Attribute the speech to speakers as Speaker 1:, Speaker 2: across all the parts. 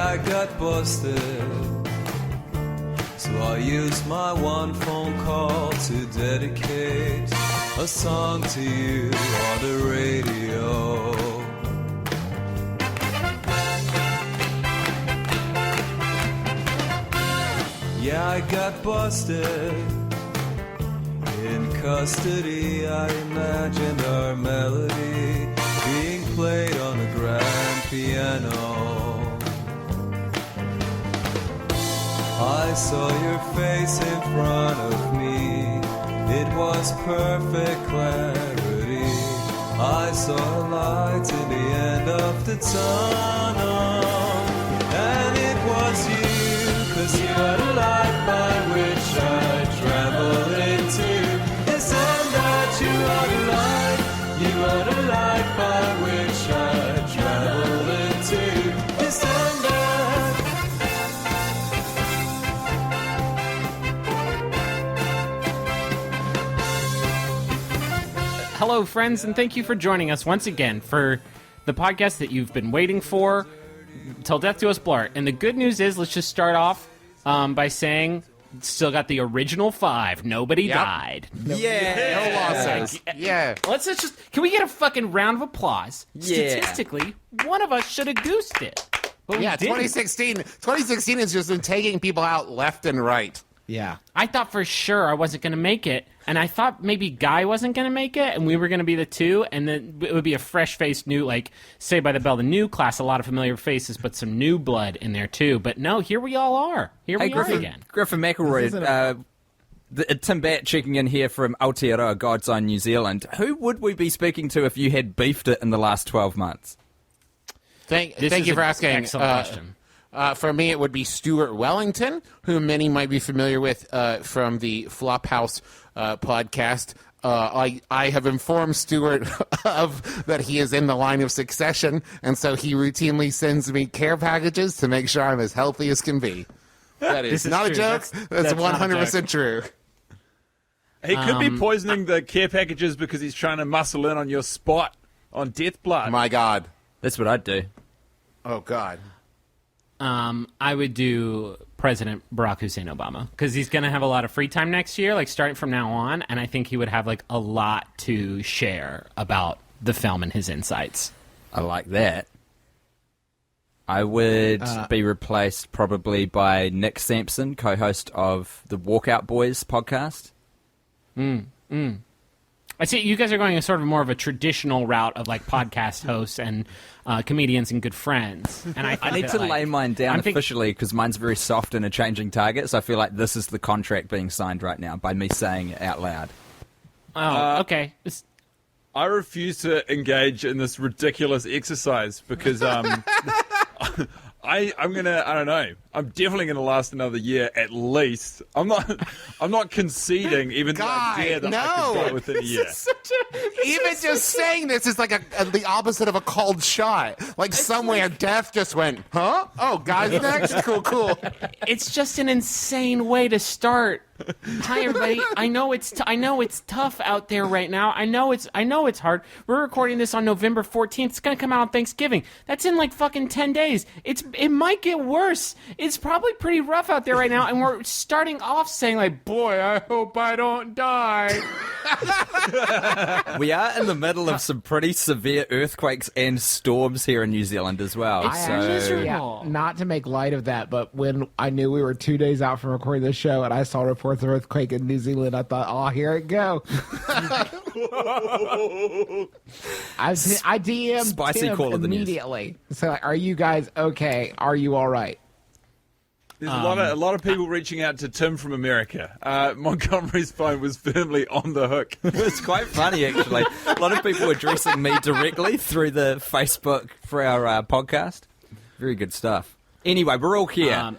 Speaker 1: I got busted. So I used my one phone call to dedicate a song to you on the radio. Yeah, I got busted. In custody, I imagined our melody being played on a grand piano. I saw your face in front of me. It was perfect clarity. I saw a light in the end of the tunnel. And it was you, 'cause you are the light by which I travel into. Yes, and that you are the light. You are the light by which I travel into. Yes, and that.
Speaker 2: Hello, friends, and thank you for joining us once again for the podcast that you've been waiting for, Till Death Do Us Blart. And the good news is, let's just start off by saying, still got the original 5. Nobody died.
Speaker 3: Yeah. No losses. Yeah.
Speaker 2: Let's just, can we get a fucking round of applause?
Speaker 3: Yeah.
Speaker 2: Statistically, one of us should have goosed it. But
Speaker 3: Yeah,
Speaker 2: we didn't.
Speaker 3: 2016 has just been taking people out left and right.
Speaker 4: Yeah.
Speaker 2: I thought for sure I wasn't going to make it, and I thought maybe Guy wasn't going to make it, and we were going to be the 2, and then it would be a fresh-faced new, like, Saved by the Bell, the new class, a lot of familiar faces, but some new blood in there, too. But no, here we all are. Here we are again.
Speaker 5: Griffin McElroy, Tim Batt checking in here from Aotearoa, God's Eye, New Zealand. Who would we be speaking to if you had beefed it in the last 12 months?
Speaker 3: Thank you for asking.
Speaker 2: Excellent question.
Speaker 3: For me, it would be Stuart Wellington, who many might be familiar with from the Flophouse podcast. I have informed Stuart of that he is in the line of succession, and so he routinely sends me care packages to make sure I'm as healthy as can be. That is not
Speaker 2: true.
Speaker 3: a joke. That's
Speaker 2: not a
Speaker 3: 100% true.
Speaker 6: He could be poisoning the care packages because he's trying to muscle in on your spot on Death Blood.
Speaker 3: My God.
Speaker 5: That's what I'd do.
Speaker 3: Oh, God.
Speaker 2: I would do President Barack Hussein Obama, because he's going to have a lot of free time next year, like starting from now on, and I think he would have like a lot to share about the film and his insights.
Speaker 5: I like that. I would be replaced probably by Nick Sampson, co-host of the Walkout Boys podcast.
Speaker 2: I see you guys are going a sort of more of a traditional route of like podcast hosts and comedians and good friends. And I
Speaker 5: need to lay mine down officially because mine's very soft and a changing target, so I feel like this is the contract being signed right now by me saying it out loud.
Speaker 2: Oh, okay.
Speaker 6: I refuse to engage in this ridiculous exercise because I'm gonna. I don't know. I'm definitely gonna last another year at least. I'm not conceding, even though I dare that I could go within a year.
Speaker 3: Even just saying this is like the opposite of a cold shot. Like somewhere death just went, huh? Oh, guys next? Cool.
Speaker 2: It's just an insane way to start. Hi everybody. I know it's tough out there right now. I know it's hard. We're recording this on November 14th. It's gonna come out on Thanksgiving. That's in like fucking 10 days. It might get worse. It's probably pretty rough out there right now, and we're starting off saying like, boy, I hope I don't die.
Speaker 5: We are in the middle of some pretty severe earthquakes and storms here in New Zealand as well.
Speaker 2: It's miserable.
Speaker 4: Yeah, not to make light of that, but when I knew we were 2 days out from recording this show and I saw reports of earthquake in New Zealand, I thought, oh, here it go. I DM'd
Speaker 5: Spicy
Speaker 4: Tim
Speaker 5: call of the news.
Speaker 4: immediately. So, like, are you guys okay? Are you all right?
Speaker 6: There's a lot of people reaching out to Tim from America. Montgomery's phone was firmly on the hook.
Speaker 5: It's quite funny, actually. A lot of people addressing me directly through the Facebook for our podcast. Very good stuff. Anyway, we're all here.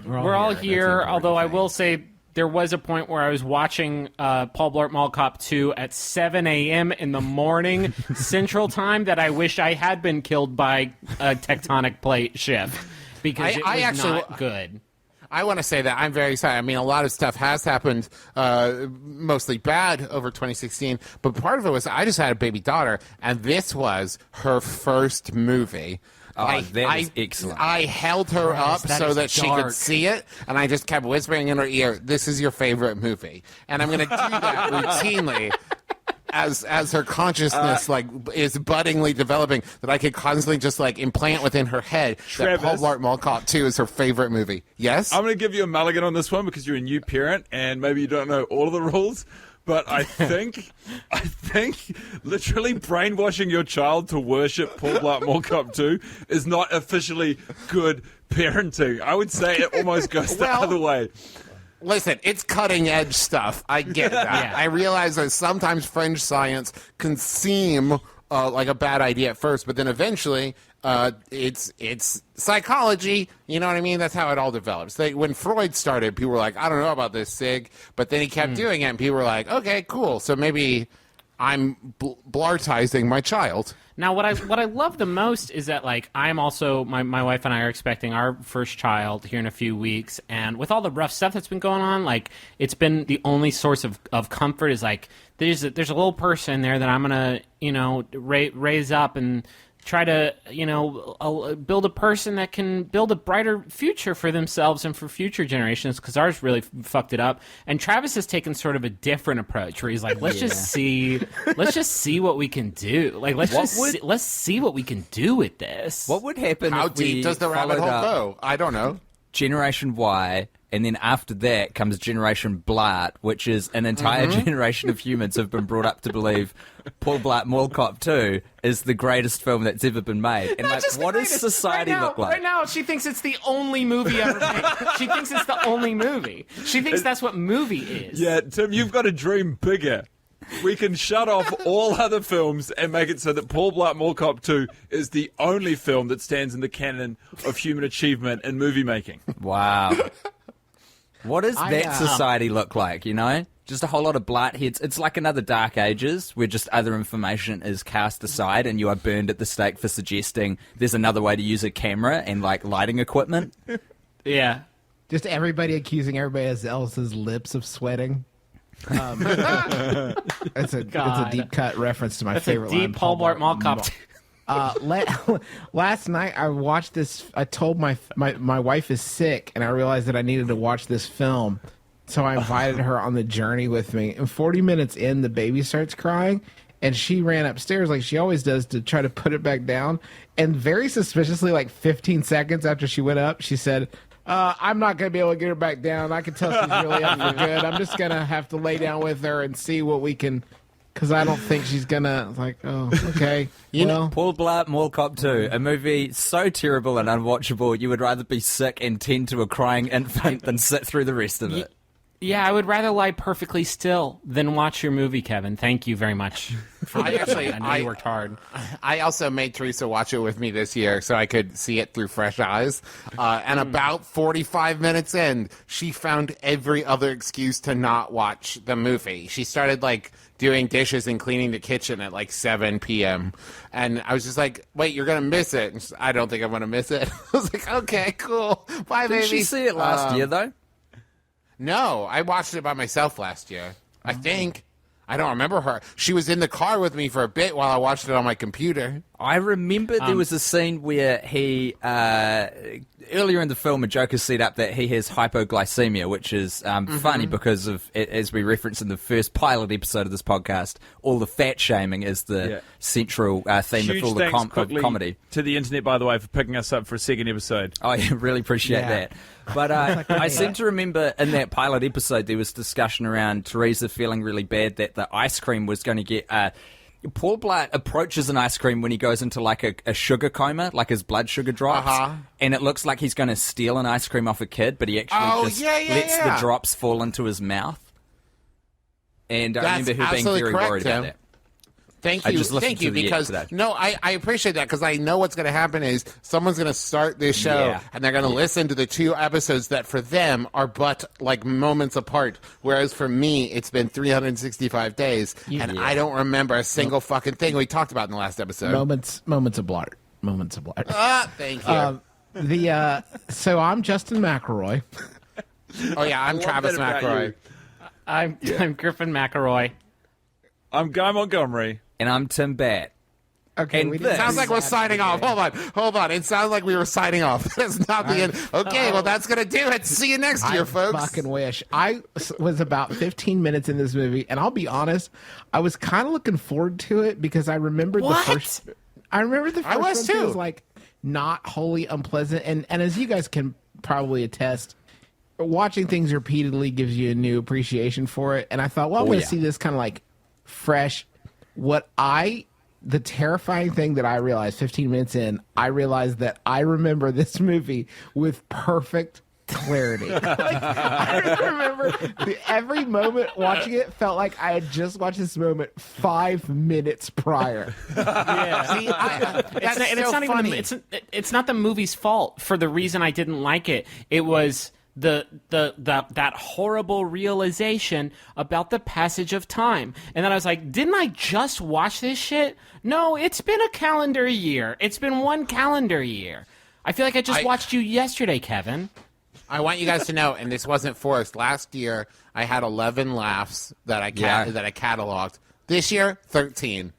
Speaker 2: We're all here, although I will say there was a point where I was watching Paul Blart Mall Cop 2 at 7 a.m. in the morning Central Time that I wish I had been killed by a tectonic plate shift because it was not good.
Speaker 3: I want to say that I'm very sorry. I mean, a lot of stuff has happened, mostly bad over 2016, but part of it was I just had a baby daughter, and this was her first movie.
Speaker 5: Oh, that is excellent.
Speaker 3: I held her up
Speaker 2: that
Speaker 3: so
Speaker 2: is
Speaker 3: that she
Speaker 2: dark.
Speaker 3: could see it, and I just kept whispering in her ear, "This is your favorite movie," and I'm going to do that routinely. As her consciousness is buddingly developing, that I could constantly just implant within her head that Paul Blart Mall Cop 2 is her favorite movie. Yes?
Speaker 6: I'm going to give you a mulligan on this one because you're a new parent and maybe you don't know all of the rules. But I think literally brainwashing your child to worship Paul Blart Mall Cop 2 is not officially good parenting. I would say it almost goes the other way.
Speaker 3: Listen, it's cutting edge stuff. I get that.
Speaker 2: Yeah.
Speaker 3: I realize that sometimes fringe science can seem like a bad idea at first, but then eventually it's psychology. You know what I mean? That's how it all develops. When Freud started, people were like, I don't know about this, Sig. But then he kept doing it, and people were like, okay, cool. So maybe I'm blartizing my child.
Speaker 2: Now, what I love the most is that I'm also my wife and I are expecting our first child here in a few weeks, and with all the rough stuff that's been going on, it's been the only source of comfort is there's a little person there that I'm gonna raise up and try to build a person that can build a brighter future for themselves and for future generations, because ours really fucked it up. And Travis has taken sort of a different approach where he's like, let's just see what we can do. Let's see what we can do with this.
Speaker 5: What would happen
Speaker 3: How
Speaker 5: if we
Speaker 3: deep does the rabbit hole
Speaker 5: followed up
Speaker 3: go? I don't know.
Speaker 5: Generation Y, and then after that comes Generation Blart, which is an entire generation of humans who have been brought up to believe Paul Blart Mall Cop 2 is the greatest film that's ever been made. And what does society look like?
Speaker 2: Right now, she thinks it's the only movie ever made. She thinks it's the only movie. She thinks that's what movie is.
Speaker 6: Yeah, Tim, you've got to dream bigger. We can shut off all other films and make it so that Paul Blart Mall Cop 2 is the only film that stands in the canon of human achievement in movie making.
Speaker 5: Wow. What does that society look like, Just a whole lot of Blart heads. It's like another Dark Ages where just other information is cast aside and you are burned at the stake for suggesting there's another way to use a camera and lighting equipment.
Speaker 2: Yeah.
Speaker 4: Just everybody accusing everybody else's lips of sweating. It's a deep cut reference to my favorite line.
Speaker 2: Deep Paul Blart Mall Cop.
Speaker 4: Last night I watched this. I told my wife is sick, and I realized that I needed to watch this film, so I invited her on the journey with me. And 40 minutes in, the baby starts crying, and she ran upstairs like she always does to try to put it back down. And very suspiciously, 15 seconds after she went up, she said, I'm not going to be able to get her back down. I can tell she's really up for good. I'm just going to have to lay down with her and see what we can, because I don't think she's going to, okay.
Speaker 5: Paul Blart Mall Cop 2, a movie so terrible and unwatchable, you would rather be sick and tend to a crying infant than sit through the rest of it.
Speaker 2: Yeah, I would rather lie perfectly still than watch your movie, Kevin. Thank you very much. I know you worked hard.
Speaker 3: I also made Teresa watch it with me this year so I could see it through fresh eyes. And about 45 minutes in, she found every other excuse to not watch the movie. She started doing dishes and cleaning the kitchen at 7 p.m. And I was just like, wait, you're going to miss it. And she's, I don't think I'm going to miss it. I was like, okay, cool. Bye, baby.
Speaker 5: Did she see it last year, though?
Speaker 3: No, I watched it by myself last year. I think. I don't remember her. She was in the car with me for a bit while I watched it on my computer.
Speaker 5: I remember there was a scene where he, earlier in the film, a joke is set up that he has hypoglycemia, which is funny because of, as we referenced in the first pilot episode of this podcast, all the fat shaming is the central theme of all the comedy.
Speaker 6: To the internet, by the way, for picking us up for a second episode.
Speaker 5: I really appreciate that. But I seem to remember in that pilot episode there was discussion around Teresa feeling really bad that the ice cream was going to get... Paul Blart approaches an ice cream when he goes into a sugar coma, his blood sugar drops, and it looks like he's going to steal an ice cream off a kid, but he actually lets the drops fall into his mouth. And I remember her being very worried about that.
Speaker 3: Thank you, because I appreciate that, because I know what's going to happen is someone's going to start this show and they're going to listen to the 2 episodes that for them are but moments apart, whereas for me it's been 365 days and I don't remember a single fucking thing we talked about in the last episode.
Speaker 4: Moments of Blart.
Speaker 3: Thank you.
Speaker 4: So I'm Justin McElroy.
Speaker 3: Oh yeah, I'm Travis McElroy.
Speaker 2: I'm Griffin McElroy.
Speaker 6: I'm Guy Montgomery.
Speaker 5: And I'm Tim Batt.
Speaker 4: Okay,
Speaker 5: And
Speaker 4: we
Speaker 5: this-
Speaker 4: didn't
Speaker 3: Sounds
Speaker 4: do
Speaker 3: like we're
Speaker 4: that
Speaker 3: signing off.
Speaker 4: today.
Speaker 3: Hold on. It sounds like we were signing off. That's not the end. Okay, well, that's going to do it. See you next year,
Speaker 4: I
Speaker 3: folks.
Speaker 4: fucking wish. I was about 15 minutes in this movie, and I'll be honest, I was kind of looking forward to it because I remembered
Speaker 2: What?
Speaker 4: the first. I remember the first
Speaker 3: was
Speaker 4: one
Speaker 3: too.
Speaker 4: was like not wholly unpleasant, and as you guys can probably attest, watching things repeatedly gives you a new appreciation for it. And I thought, well, I'm going to see this kind of like fresh. The terrifying thing that I realized 15 minutes in, I realized that I remember this movie with perfect clarity. Like, I remember every moment watching it felt like I had just watched this moment 5 minutes prior.
Speaker 2: Yeah.
Speaker 3: See, that's
Speaker 2: It's not
Speaker 3: funny.
Speaker 2: even it's not the movie's fault for the reason I didn't like it. It was that horrible realization about the passage of time. And then I was like, didn't I just watch this shit? No, it's been a calendar year. It's been one calendar year. I feel like I just watched you yesterday, Kevin.
Speaker 3: I want you guys to know, and this wasn't forced. Last year, I had 11 laughs that I cataloged. This year, 13.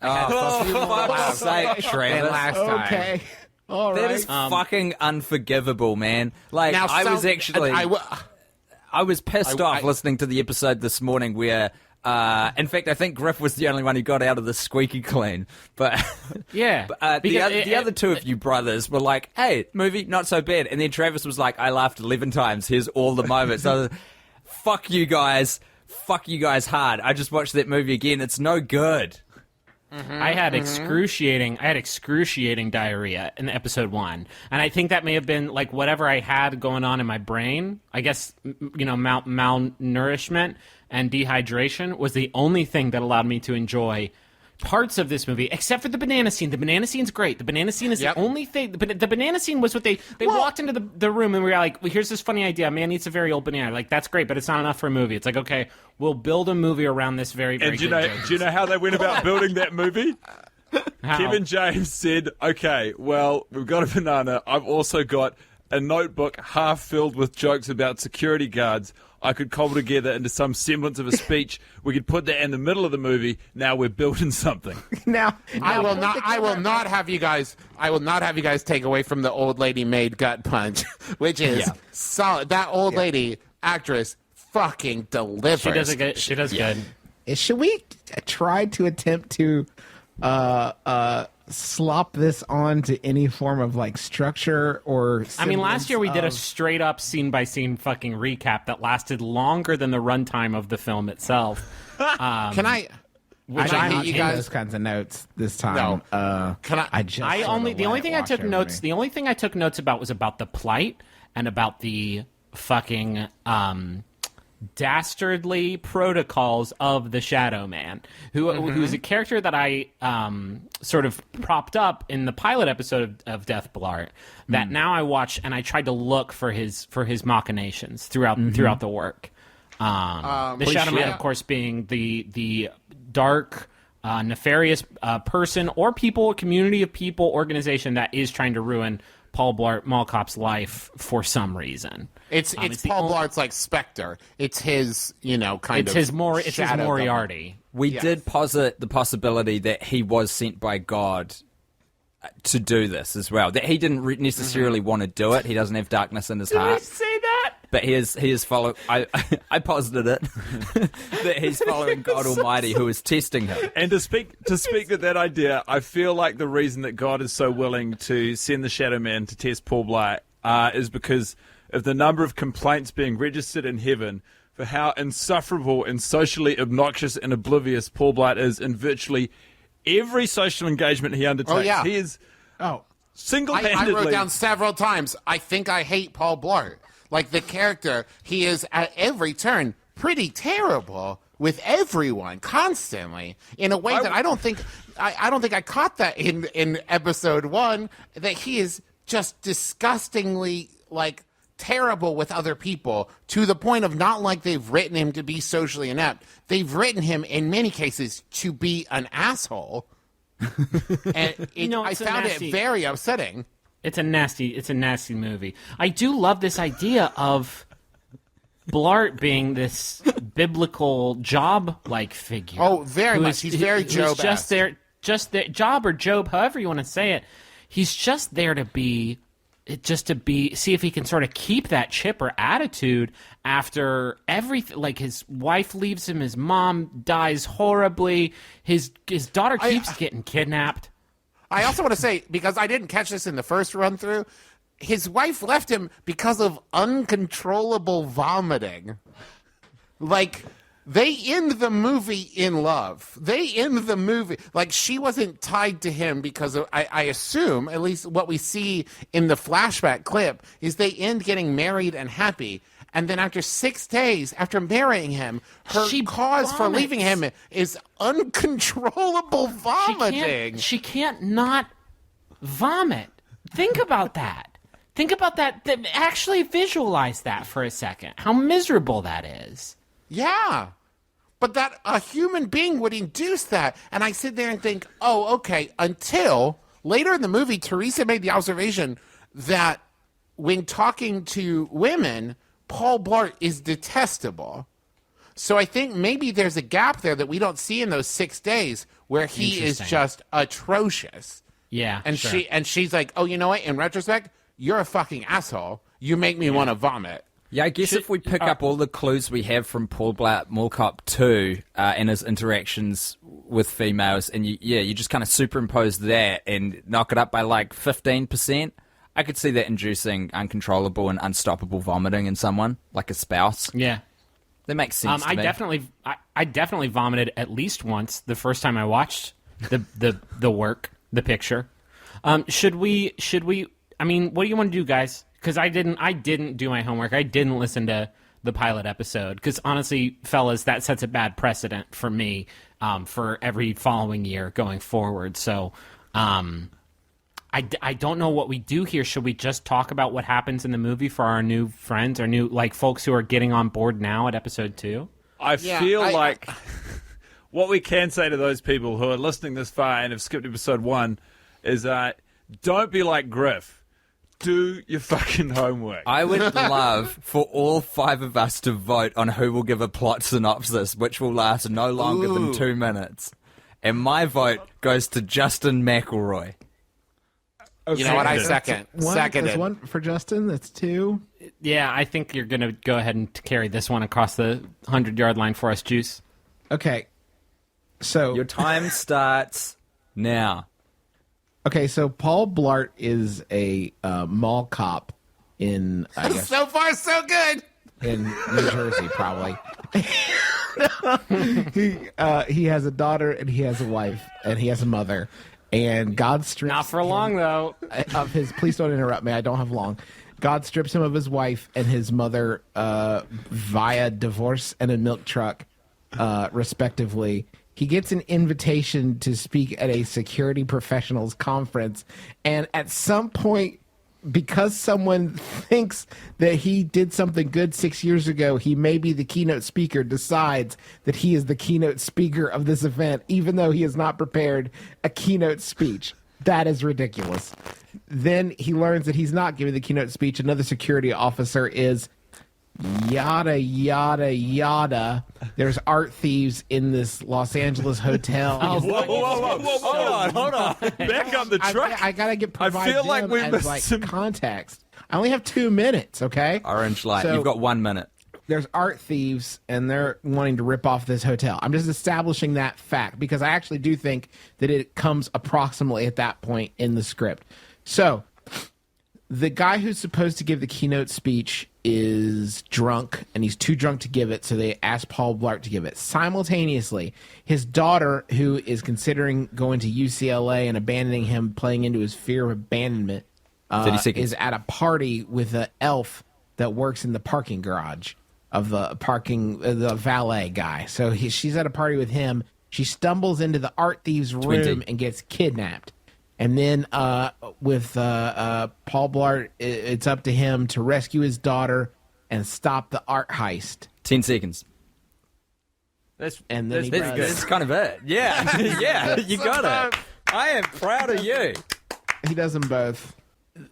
Speaker 5: Oh, for fuck's sake,
Speaker 3: Than
Speaker 5: Travis.
Speaker 3: last time.
Speaker 4: Okay. All
Speaker 5: That
Speaker 4: right.
Speaker 5: is fucking unforgivable, man. Like,
Speaker 3: Now,
Speaker 5: I was actually... I was pissed off
Speaker 3: I-
Speaker 5: listening to the episode this morning where, in fact, I think Griff was the only one who got out of the squeaky clean. But
Speaker 2: Yeah.
Speaker 5: the other two of you brothers were like, hey, movie, not so bad. And then Travis was like, I laughed 11 times. Here's all the moments. I was, fuck you guys. Fuck you guys hard. I just watched that movie again. It's no good.
Speaker 2: I had excruciating diarrhea in episode 1, and I think that may have been like whatever I had going on in my brain. I guess malnourishment and dehydration was the only thing that allowed me to enjoy parts of this movie, except for the banana scene. The banana scene's great. The banana scene is the only thing. The banana scene was what they walked into the room and we were like, well, here's this funny idea. A man eats a very old banana. Like, that's great, but it's not enough for a movie. It's like, okay, we'll build a movie around this very, very
Speaker 6: And
Speaker 2: good joke.
Speaker 6: do you know how they went about building that movie?
Speaker 2: How?
Speaker 6: Kevin James said, okay, well, we've got a banana. I've also got a notebook half filled with jokes about security guards. I could cobble together into some semblance of a speech. We could put that in the middle of the movie. Now we're building something.
Speaker 4: Now,
Speaker 3: I will not have you guys take away from the old lady made gut punch, which is solid. That old lady actress fucking delivers.
Speaker 2: She does it good. She does good.
Speaker 4: Should we try to attempt to slop this on to any form of like structure or
Speaker 2: I mean, last year we did a
Speaker 4: semblance
Speaker 2: straight up scene by scene fucking recap that lasted longer than the runtime of the film itself.
Speaker 3: Can I?
Speaker 2: Which
Speaker 4: I
Speaker 3: I
Speaker 4: did
Speaker 3: hate
Speaker 4: not
Speaker 3: you
Speaker 4: take
Speaker 3: guys?
Speaker 4: those kinds of notes this time.
Speaker 3: Can I?
Speaker 4: I just
Speaker 2: the only thing I took notes.
Speaker 4: The
Speaker 2: The only thing I took notes about was about the plight and about the fucking dastardly protocols of the Shadow Man, who is a character that I sort of propped up in the pilot episode of Death Blart. That now I watch and I tried to look for his machinations throughout the work. The Shadow Man, of course, being the dark, nefarious person or people, community of people, organization that is trying to ruin Paul Blart Mall Cop's life for some reason.
Speaker 3: It's
Speaker 2: the
Speaker 3: Paul
Speaker 2: only-
Speaker 3: Blart's like Spectre. It's his, kind
Speaker 2: It's
Speaker 3: of.
Speaker 2: his
Speaker 3: shadow
Speaker 2: Moriarty.
Speaker 5: We did posit the possibility that he was sent by God to do this as well. That he didn't necessarily want to do it. He doesn't have darkness in his
Speaker 2: Did I
Speaker 5: heart.
Speaker 2: say that?
Speaker 5: But he is following. I posited it that he's following God Almighty, who is testing him.
Speaker 6: And to speak to that idea, I feel like the reason that God is so willing to send the Shadow Man to test Paul Blart is because of the number of complaints being registered in heaven for how insufferable and socially obnoxious and oblivious Paul Blart is in virtually every social engagement he undertakes.
Speaker 3: Oh, yeah.
Speaker 6: He is
Speaker 3: I
Speaker 6: single-handedly...
Speaker 3: wrote down several times, I think I hate Paul Blart. Like the character, he is at every turn pretty terrible with everyone constantly in a way that I don't think I caught that in episode 1, that he is just disgustingly like terrible with other people to the point of not like they've written him to be socially inept. They've written him in many cases to be an asshole. And I
Speaker 2: it's a
Speaker 3: found
Speaker 2: nasty-
Speaker 3: it very upsetting.
Speaker 2: It's a nasty movie. I do love this idea of Blart being this biblical Job-like figure.
Speaker 3: Oh, very
Speaker 2: who
Speaker 3: much. He's very
Speaker 2: who's
Speaker 3: Job-esque.
Speaker 2: just there. just the Job or Job, however you want to say it. He's just there to be, see if he can sort of keep that chipper attitude after everything. Like his wife leaves him, his mom dies horribly, his daughter keeps getting kidnapped.
Speaker 3: I also want to say, because I didn't catch this in the first run through, his wife left him because of uncontrollable vomiting. Like, they end the movie in love. They end the movie. Like, she wasn't tied to him because of, I assume, at least what we see in the flashback clip, is they end getting married and happy. And then after 6 days, after marrying him, her cause for leaving him is uncontrollable vomiting.
Speaker 2: She can't not vomit. Think about that. Think about that. Actually visualize that for a second. How miserable that is.
Speaker 3: Yeah. But that a human being would induce that. And I sit there and think, oh, okay, until later in the movie, Teresa made the observation that when talking to women, Paul Blart is detestable. So I think maybe there's a gap there that we don't see in those 6 days where he is just atrocious.
Speaker 2: Yeah.
Speaker 3: And
Speaker 2: sure.
Speaker 3: she's like, oh, you know what? In retrospect, you're a fucking asshole. You make me want to vomit.
Speaker 5: Yeah, I guess if we pick up all the clues we have from Paul Blart Mall Cop 2 and his interactions with females, and you just kind of superimpose that and knock it up by like 15%, I could see that inducing uncontrollable and unstoppable vomiting in someone, like a spouse.
Speaker 2: Yeah.
Speaker 5: That makes sense to me.
Speaker 2: I definitely vomited at least once the first time I watched the picture. Should we I mean, what do you want to do, guys? Because I didn't do my homework. I didn't listen to the pilot episode. Because honestly, fellas, that sets a bad precedent for me for every following year going forward. So I don't know what we do here. Should we just talk about what happens in the movie for our new friends, our new folks who are getting on board now at episode 2?
Speaker 6: I feel like what we can say to those people who are listening this far and have skipped episode 1 is don't be like Griff. Do your fucking homework.
Speaker 5: I would love for all 5 of us to vote on who will give a plot synopsis, which will last no longer than 2 minutes. And my vote goes to Justin McElroy.
Speaker 3: Okay. You know what? I second.
Speaker 4: That's 1 for Justin. That's 2.
Speaker 2: Yeah, I think you're going to go ahead and carry this one across the 100-yard line for us, Juice.
Speaker 4: Okay. So
Speaker 5: your time starts now.
Speaker 4: Okay, so Paul Blart is a mall cop in, I guess,
Speaker 3: so far so good,
Speaker 4: in New Jersey, probably. He has a daughter and he has a wife and he has a mother. And God strips
Speaker 2: not for long though
Speaker 4: of his. Please don't interrupt me. I don't have long. God strips him of his wife and his mother via divorce and a milk truck, respectively. He gets an invitation to speak at a security professionals conference, and at some point, because someone thinks that he did something good 6 years ago, he may be the keynote speaker, decides that he is the keynote speaker of this event, even though he has not prepared a keynote speech. That is ridiculous. Then he learns that he's not giving the keynote speech. Another security officer is yada, yada, yada. There's art thieves in this Los Angeles hotel.
Speaker 6: Whoa. Hold on. Back up the truck.
Speaker 4: I gotta provide
Speaker 6: I feel like we
Speaker 4: as,
Speaker 6: missed some
Speaker 4: context. I only have 2 minutes, okay?
Speaker 5: Orange light.
Speaker 4: So,
Speaker 5: you've got 1 minute.
Speaker 4: There's art thieves, and they're wanting to rip off this hotel. I'm just establishing that fact, because I actually do think that it comes approximately at that point in the script. So, the guy who's supposed to give the keynote speech is drunk, and he's too drunk to give it, so they ask Paul Blart to give it. Simultaneously, his daughter, who is considering going to UCLA and abandoning him, playing into his fear of abandonment, is at a party with an elf that works in the parking garage of the valet guy. So she's at a party with him. She stumbles into the art thief's room and gets kidnapped. And then with Paul Blart, it's up to him to rescue his daughter and stop the art heist.
Speaker 5: 10 seconds.
Speaker 6: That's
Speaker 5: kind of it. Yeah. Yeah, you got it. I am proud of you.
Speaker 4: He does them both.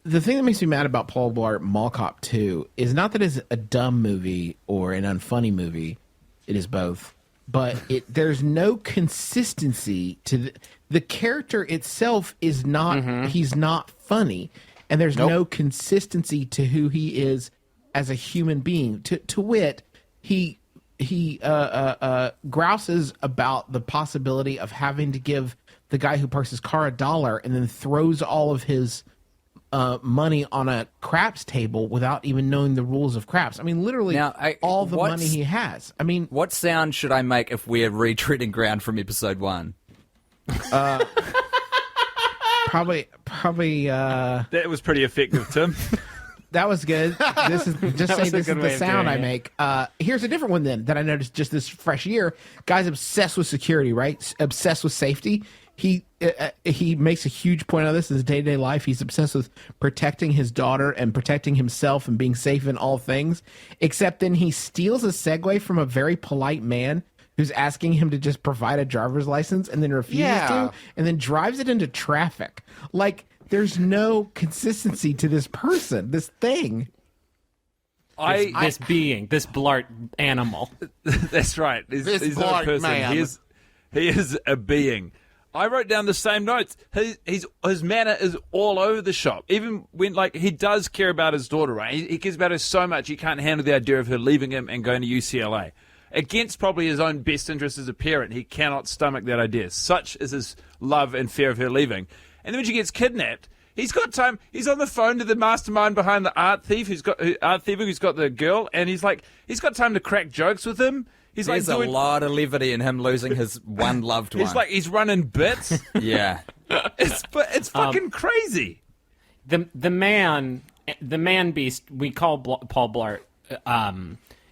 Speaker 4: The thing that makes me mad about Paul Blart Mall Cop 2 is not that it's a dumb movie or an unfunny movie. It is both. but there's no consistency to the character itself. Is not he's not funny, and there's no consistency to who he is as a human being. To wit, he grouses about the possibility of having to give the guy who parks his car $1 and then throws all of his money on a craps table without even knowing the rules of craps. I mean, literally all the money he has. I mean,
Speaker 5: what sound should I make if we're retreading ground from episode 1?
Speaker 4: Probably.
Speaker 6: That was pretty effective, Tim.
Speaker 4: That was good. This is just say this is the sound I make. Here's a different one then that I noticed just this fresh year. Guy's obsessed with security, right? Obsessed with safety. He makes a huge point of this in his day-to-day life. He's obsessed with protecting his daughter and protecting himself and being safe in all things. Except then he steals a Segway from a very polite man who's asking him to just provide a driver's license and then refuses to, and then drives it into traffic. Like, there's no consistency to this person, this thing.
Speaker 2: This Blart animal.
Speaker 6: That's right. He's not a person.
Speaker 3: Man.
Speaker 6: He is a being. I wrote down the same notes. His manner is all over the shop. Even when, like, he does care about his daughter, right? He cares about her so much he can't handle the idea of her leaving him and going to UCLA. Against probably his own best interest as a parent, he cannot stomach that idea. Such is his love and fear of her leaving. And then when she gets kidnapped, he's got time. He's on the phone to the mastermind behind the art thief who's got the girl, and he's got time to crack jokes with him.
Speaker 5: There's a lot of levity in him losing his one loved one.
Speaker 6: He's running bits.
Speaker 5: Yeah,
Speaker 6: it's fucking crazy.
Speaker 2: The man beast we call Paul Blart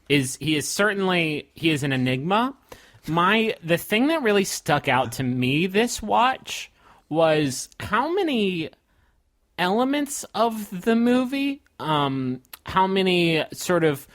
Speaker 2: is an enigma. The thing that really stuck out to me this watch was how many elements of the movie, how many sort of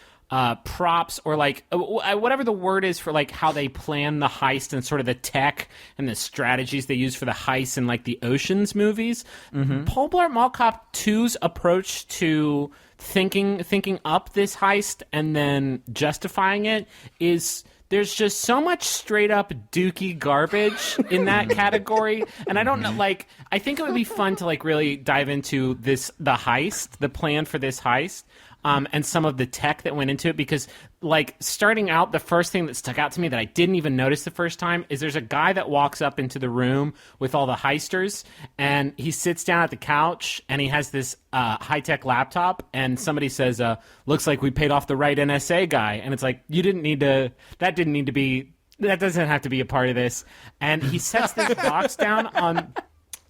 Speaker 2: props or like whatever the word is for like how they plan the heist and sort of the tech and the strategies they use for the heist in like the Ocean's movies. Paul Blart Mall Cop 2's approach to thinking up this heist and then justifying it is there's just so much straight up dookie garbage in that category. And I don't know, like, I think it would be fun to like really dive into the heist, the plan for this heist. And some of the tech that went into it, because like starting out, the first thing that stuck out to me that I didn't even notice the first time is there's a guy that walks up into the room with all the heisters, and he sits down at the couch and he has this high-tech laptop, and somebody says, looks like we paid off the right NSA guy. And it's like, that doesn't have to be a part of this. And he sets this box down on...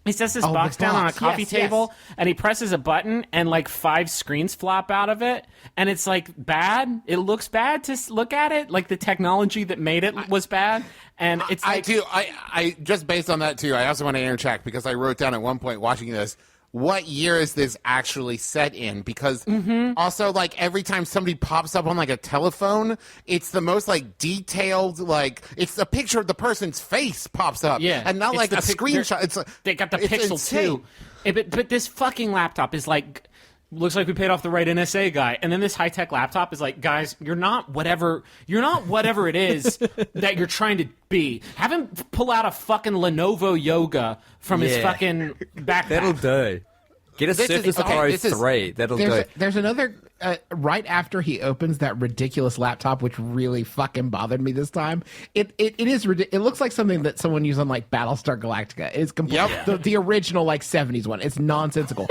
Speaker 2: He sets this box down on a coffee table, and he presses a button, and like 5 screens flop out of it, and it's like bad. It looks bad to look at it. Like the technology that made it was bad, and it's like
Speaker 3: I just based on that too. I also want to interject because I wrote down at one point watching this, what year is this actually set in? Because also, like, every time somebody pops up on, like, a telephone, it's the most, like, detailed, like, it's a picture of the person's face pops up.
Speaker 2: Yeah.
Speaker 3: And not, like, a screenshot.
Speaker 2: They got the pixel,
Speaker 3: insane.
Speaker 2: too. But this fucking laptop is, like, looks like we paid off the right NSA guy. And then this high-tech laptop is like, guys, you're not whatever it is that you're trying to be. Have him pull out a fucking Lenovo Yoga from his fucking backpack.
Speaker 5: That'll do. Get a Surface Pro 3. That'll do.
Speaker 4: There's another, right after he opens that ridiculous laptop, which really fucking bothered me this time. It looks like something that someone used on like Battlestar Galactica. It's the original like 70s one. It's nonsensical.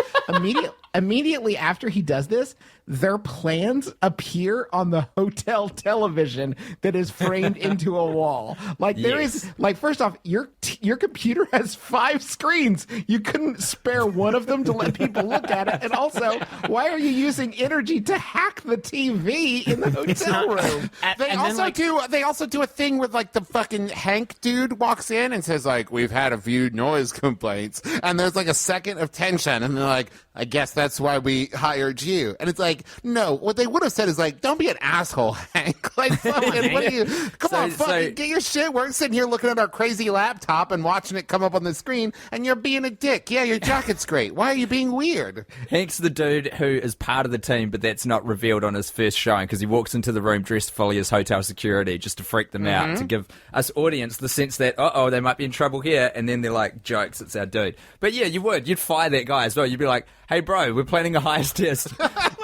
Speaker 4: Immediately after he does this, their plans appear on the hotel television that is framed into a wall. Like there is, like, first off, your computer has 5 screens. You couldn't spare one of them to let people look at it. And also, why are you using energy to hack the TV in the hotel room?
Speaker 3: They also do a thing with like the fucking Hank dude walks in and says like, we've had a few noise complaints, and there's like a second of tension, and they're like, I guess that's why we hired you. And it's like, like, no, what they would have said is like, don't be an asshole, Hank. Like, fucking, what are you? Come on, fucking get your shit. We're sitting here looking at our crazy laptop and watching it come up on the screen, and you're being a dick. Yeah, your jacket's great. Why are you being weird?
Speaker 5: Hank's the dude who is part of the team, but that's not revealed on his first showing because he walks into the room dressed fully as hotel security just to freak them out, to give us audience the sense that, they might be in trouble here, and then they're like, jokes, it's our dude. But yeah, you'd fire that guy as well. You'd be like, hey bro, we're planning a heist test.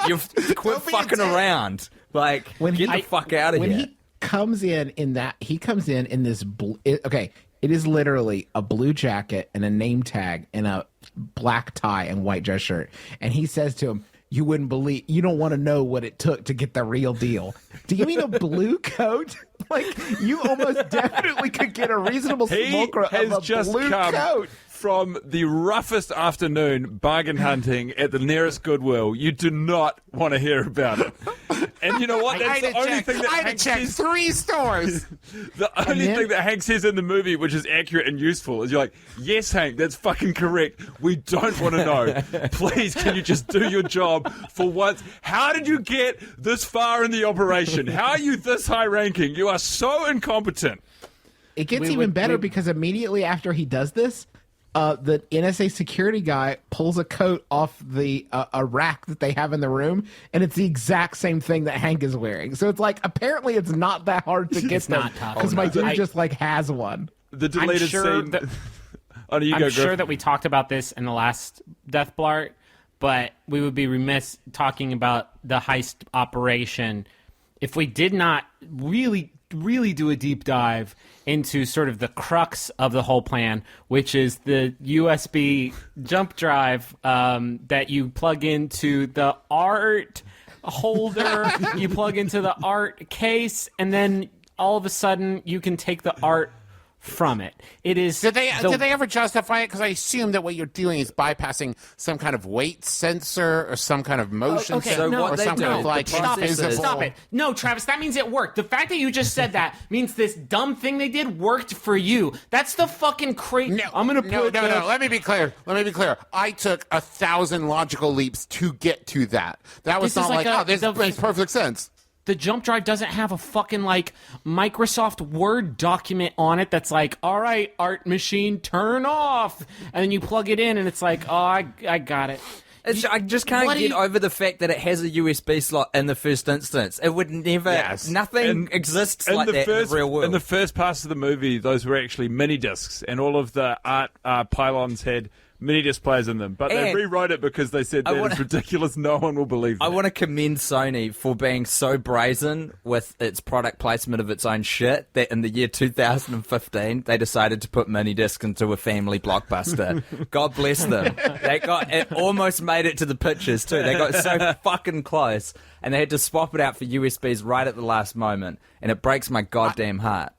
Speaker 5: You quit fucking around. Like, get the fuck out of here.
Speaker 4: When he comes in this blue, okay, it is literally a blue jacket and a name tag and a black tie and white dress shirt. And he says to him, you don't want to know what it took to get the real deal. Do you mean a blue coat? Like, you almost definitely could get a reasonable smoker of a blue coat.
Speaker 6: From the roughest afternoon bargain hunting at the nearest Goodwill. You do not want to hear about it. And you know what? That's the only thing that Hank says.
Speaker 3: 3 stores.
Speaker 6: The only thing that Hank says in the movie, which is accurate and useful, is you're like, yes, Hank, that's fucking correct. We don't want to know. Please, can you just do your job for once? How did you get this far in the operation? How are you this high ranking? You are so incompetent.
Speaker 4: It gets even better because immediately after he does this, the NSA security guy pulls a coat off a rack that they have in the room, and it's the exact same thing that Hank is wearing. So it's like, apparently it's not that hard to get them because my dude just like has one.
Speaker 6: The deleted scene.
Speaker 2: I'm sure that we talked about this in the last Death Blart, but we would be remiss talking about the heist operation if we did not really do a deep dive into sort of the crux of the whole plan, which is the USB jump drive that you plug into the art holder, you plug into the art case, and then all of a sudden you can take the art from it. It is.
Speaker 3: Did they ever justify it? Because I assume that what you're doing is bypassing some kind of weight sensor or some kind of motion sensor
Speaker 5: or
Speaker 3: some kind of like
Speaker 2: stop
Speaker 3: invisible.
Speaker 2: it. No, Travis, that means it worked. The fact that you just said that means this dumb thing they did worked for you. That's the fucking crazy.
Speaker 3: No, Let me be clear. I took 1,000 logical leaps to get to that. That was not like this makes perfect sense.
Speaker 2: The jump drive doesn't have a fucking, like, Microsoft Word document on it that's like, all right, art machine, turn off. And then you plug it in, and it's like, oh, I got it.
Speaker 5: I just can't get over the fact that it has a USB slot in the first instance. It would never... Nothing exists like that in the real world.
Speaker 6: In the first parts of the movie, those were actually mini-discs, and all of the art pylons had mini-disc players in them. But they rewrote it because they said it's ridiculous, no one will believe that.
Speaker 5: I want to commend Sony for being so brazen with its product placement of its own shit that in the year 2015, they decided to put mini-discs into a family blockbuster. God bless them. It almost made it to the pictures too. They got so fucking close, and they had to swap it out for USBs right at the last moment, and it breaks my goddamn heart.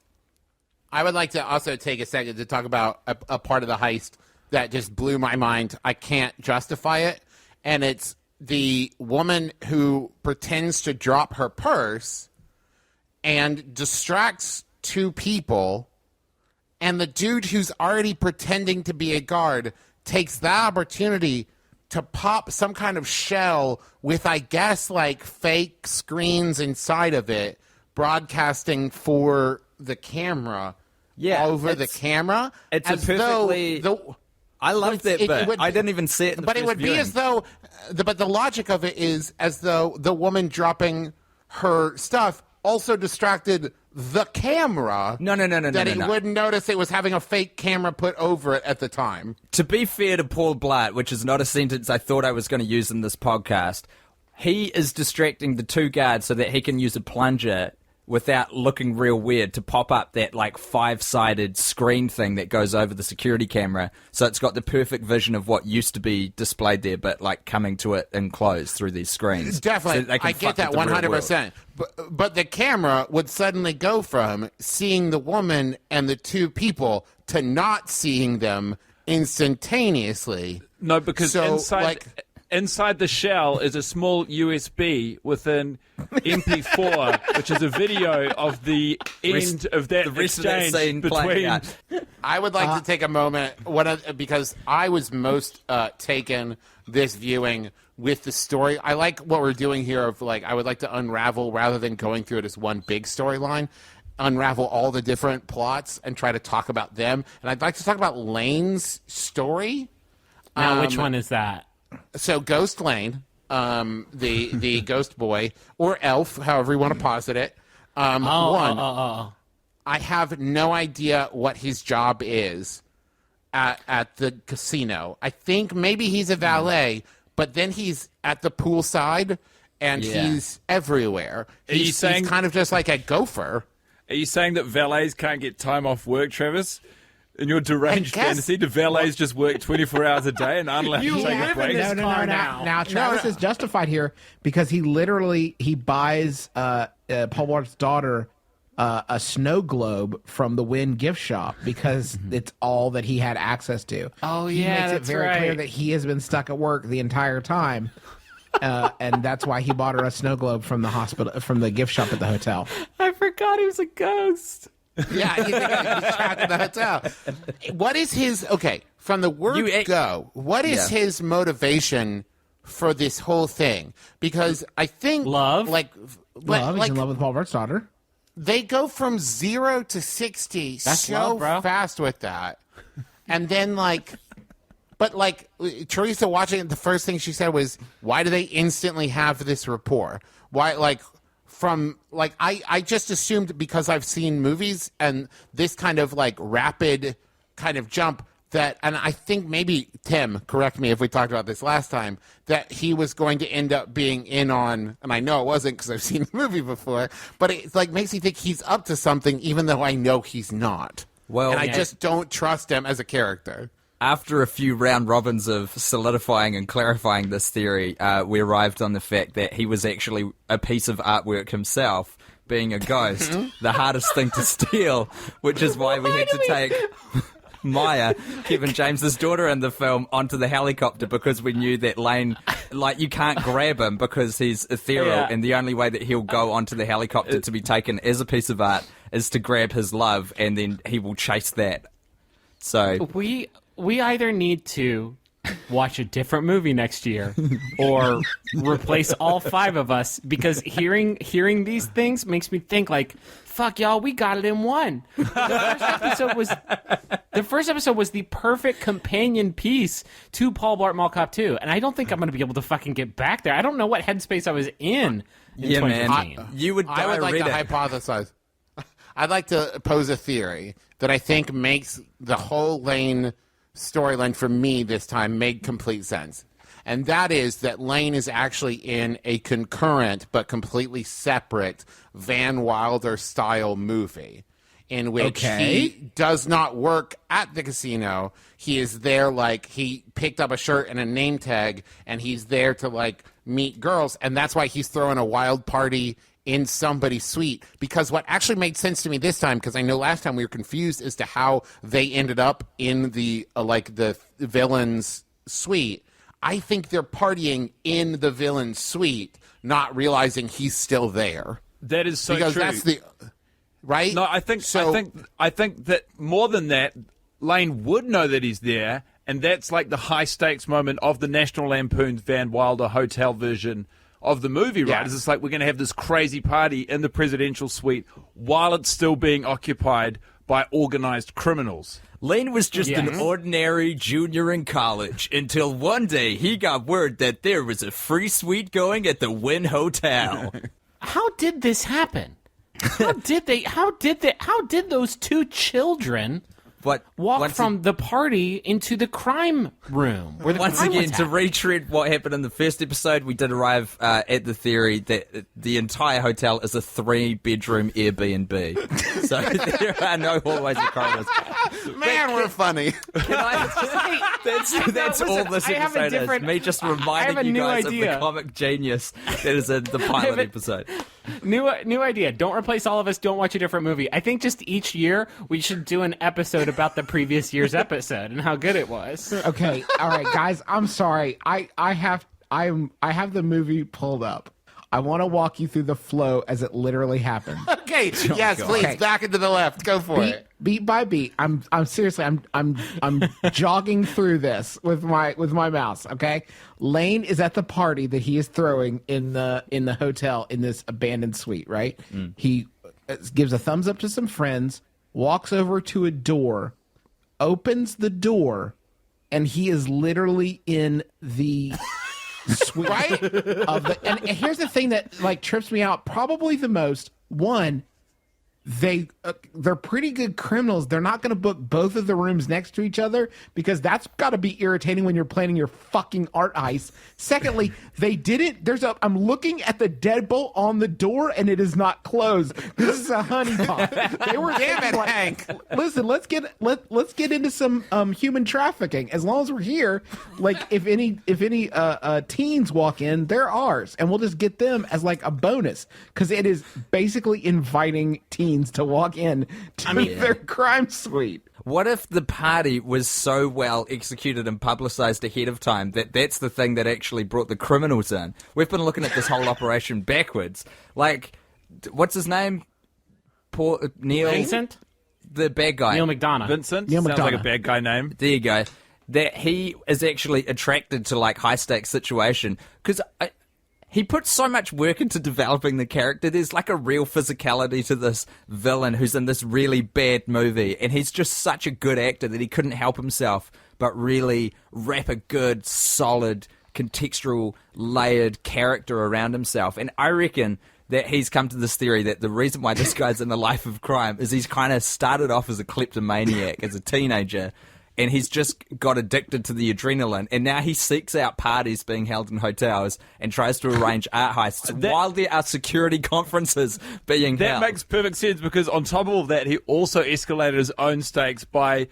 Speaker 3: I would like to also take a second to talk about a part of the heist that just blew my mind. I can't justify it. And it's the woman who pretends to drop her purse and distracts 2 people. And the dude who's already pretending to be a guard takes that opportunity to pop some kind of shell with, I guess, like fake screens inside of it, broadcasting for the camera over the camera.
Speaker 5: It's a perfectly... I love that bit. I didn't even see it in the
Speaker 3: But it would be as though... But the logic of it is as though the woman dropping her stuff also distracted the camera.
Speaker 5: No.
Speaker 3: That he wouldn't notice it was having a fake camera put over it at the time.
Speaker 5: To be fair to Paul Blart, which is not a sentence I thought I was going to use in this podcast, he is distracting the 2 guards so that he can use a plunger without looking real weird to pop up that like 5-sided screen thing that goes over the security camera. So it's got the perfect vision of what used to be displayed there, but like coming to it enclosed through these screens.
Speaker 3: Definitely. So I get that 100%. But the camera would suddenly go from seeing the woman and the 2 people to not seeing them instantaneously.
Speaker 6: No, because inside... inside the shell is a small USB with an MP4, which is a video of the end of that
Speaker 5: the rest of that
Speaker 6: exchange
Speaker 5: scene playing out.
Speaker 3: I would like to take a moment because I was most taken this viewing with the story. I like what we're doing here of like I would like to unravel rather than going through it as one big storyline. Unravel all the different plots and try to talk about them. And I'd like to talk about Lane's story.
Speaker 2: Now, which one is that?
Speaker 3: So Ghost Lane, the ghost boy, or elf, however you want to posit it. I have no idea what his job is at the casino. I think maybe he's a valet, but then he's at the poolside and he's everywhere. He's kind of just like a gopher.
Speaker 6: Are you saying that valets can't get time off work, Travis? In your deranged fantasy, do valets just work 24 hours a day and aren't allowed to take a break?
Speaker 2: No.
Speaker 4: Now Travis is justified here because he buys Paul Blart's daughter a snow globe from the Wynn gift shop because it's all that he had access to.
Speaker 2: Oh,
Speaker 4: he
Speaker 2: yeah,
Speaker 4: makes it
Speaker 2: that's
Speaker 4: very
Speaker 2: right.
Speaker 4: clear that he has been stuck at work the entire time. And that's why he bought her a snow globe from the gift shop at the hotel.
Speaker 2: I forgot he was a ghost.
Speaker 3: Yeah, he's trapped in the hotel. What is his from the word go? What is his motivation for this whole thing? Because I think
Speaker 2: love,
Speaker 4: he's in love with Paul Bart's daughter.
Speaker 3: They go from 0 to 60 fast with that, and then But Teresa watching it, the first thing she said was, "Why do they instantly have this rapport? Why I just assumed because I've seen movies and this kind of rapid kind of jump that, and I think maybe Tim, correct me if we talked about this last time, that he was going to end up being in on, and I know it wasn't because I've seen the movie before, but it makes me think he's up to something even though I know he's not.
Speaker 5: Well,
Speaker 3: and I just don't trust him as a character.
Speaker 5: After a few round robins of solidifying and clarifying this theory, we arrived on the fact that he was actually a piece of artwork himself, being a ghost, the hardest thing to steal, which is why we had to take Maya, Kevin James's daughter in the film, onto the helicopter because we knew that Lane, you can't grab him because he's ethereal, and the only way that he'll go onto the helicopter to be taken as a piece of art is to grab his love, and then he will chase that. So
Speaker 2: we either need to watch a different movie next year or replace all 5 of us because hearing these things makes me think fuck y'all, we got it in one. The first episode was the perfect companion piece to Paul Blart Mall Cop 2, and I don't think I'm going to be able to fucking get back there. I don't know what headspace I was in 2015.
Speaker 5: Man.
Speaker 3: I would like to hypothesize. I'd like to pose a theory that I think makes the whole Lane storyline for me this time make complete sense. And that is that Lane is actually in a concurrent but completely separate Van Wilder-style movie in which he does not work at the casino. He is there he picked up a shirt and a name tag, and he's there to meet girls, and that's why he's throwing a wild party in somebody's suite. Because what actually made sense to me this time, because I know last time we were confused as to how they ended up in the the villain's suite, I think they're partying in the villain's suite, not realizing he's still there.
Speaker 6: That is so
Speaker 3: because
Speaker 6: true.
Speaker 3: That's the right.
Speaker 6: No, I think that more than that, Lane would know that he's there, and that's the high stakes moment of the National Lampoon's Van Wilder hotel version of the movie, right? It's we're going to have this crazy party in the presidential suite while it's still being occupied by organized criminals.
Speaker 5: Lane was just an ordinary junior in college until one day he got word that there was a free suite going at the Wynn Hotel.
Speaker 2: How did this happen? How did those 2 children walk from the party into the crime room?
Speaker 5: Once again, to retread what happened in the first episode, we did arrive at the theory that the entire hotel is a 3-bedroom Airbnb. So there are no hallways or corridors.
Speaker 3: Man, we're funny.
Speaker 5: That's all this episode is. Me just reminding you guys of the comic genius that is in the pilot episode.
Speaker 2: New idea. Don't replace all of us. Don't watch a different movie. I think just each year we should do an episode about the previous year's episode and how good it was.
Speaker 4: Okay, all right, guys. I'm sorry. I I have the movie pulled up. I want to walk you through the flow as it literally happened.
Speaker 3: Okay, yes, please,
Speaker 4: Okay.
Speaker 3: back into the left. Go for it.
Speaker 4: Beat by beat. I'm seriously. I'm jogging through this with my mouse. Okay. Lane is at the party that he is throwing in the hotel in this abandoned suite. Right. He gives a thumbs up to some friends. Walks over to a door, opens the door, and he is literally in the suite
Speaker 3: Right?
Speaker 4: of the. And here's the thing that like trips me out probably the most. One, they're pretty good criminals. They're not going to book both of the rooms next to each other because that's got to be irritating when you're planning your fucking art heist. Secondly, they didn't. I'm looking at the deadbolt on the door and it is not closed. This is a honeypot. They were
Speaker 3: Damn it,
Speaker 4: like,
Speaker 3: Hank.
Speaker 4: Listen, let's get into some human trafficking. As long as we're here, like if any teens walk in, they're ours, and we'll just get them as like a bonus because it is basically inviting teens to walk in to their crime suite.
Speaker 5: What if the party was so well executed and publicized ahead of time that that's the thing that actually brought the criminals in? We've been looking at this whole operation backwards. Like, what's his name? Neil?
Speaker 2: Vincent?
Speaker 5: The bad guy.
Speaker 2: Neil McDonough.
Speaker 6: Vincent?
Speaker 4: Neil
Speaker 6: Sounds like a
Speaker 4: McDonough.
Speaker 6: bad guy name.
Speaker 5: There you go. That he is actually attracted to like high stakes situation because he puts so much work into developing the character. There's like a real physicality to this villain who's in this really bad movie, and he's just such a good actor that he couldn't help himself but really wrap a good, solid, contextual, layered character around himself. And I reckon that he's come to this theory that the reason why this guy's in the life of crime is he's kind of started off as a kleptomaniac as a teenager, and he's just got addicted to the adrenaline, and now he seeks out parties being held in hotels and tries to arrange art heists while there are security conferences being
Speaker 6: That
Speaker 5: held.
Speaker 6: makes perfect sense because on top of all that, he also escalated his own stakes by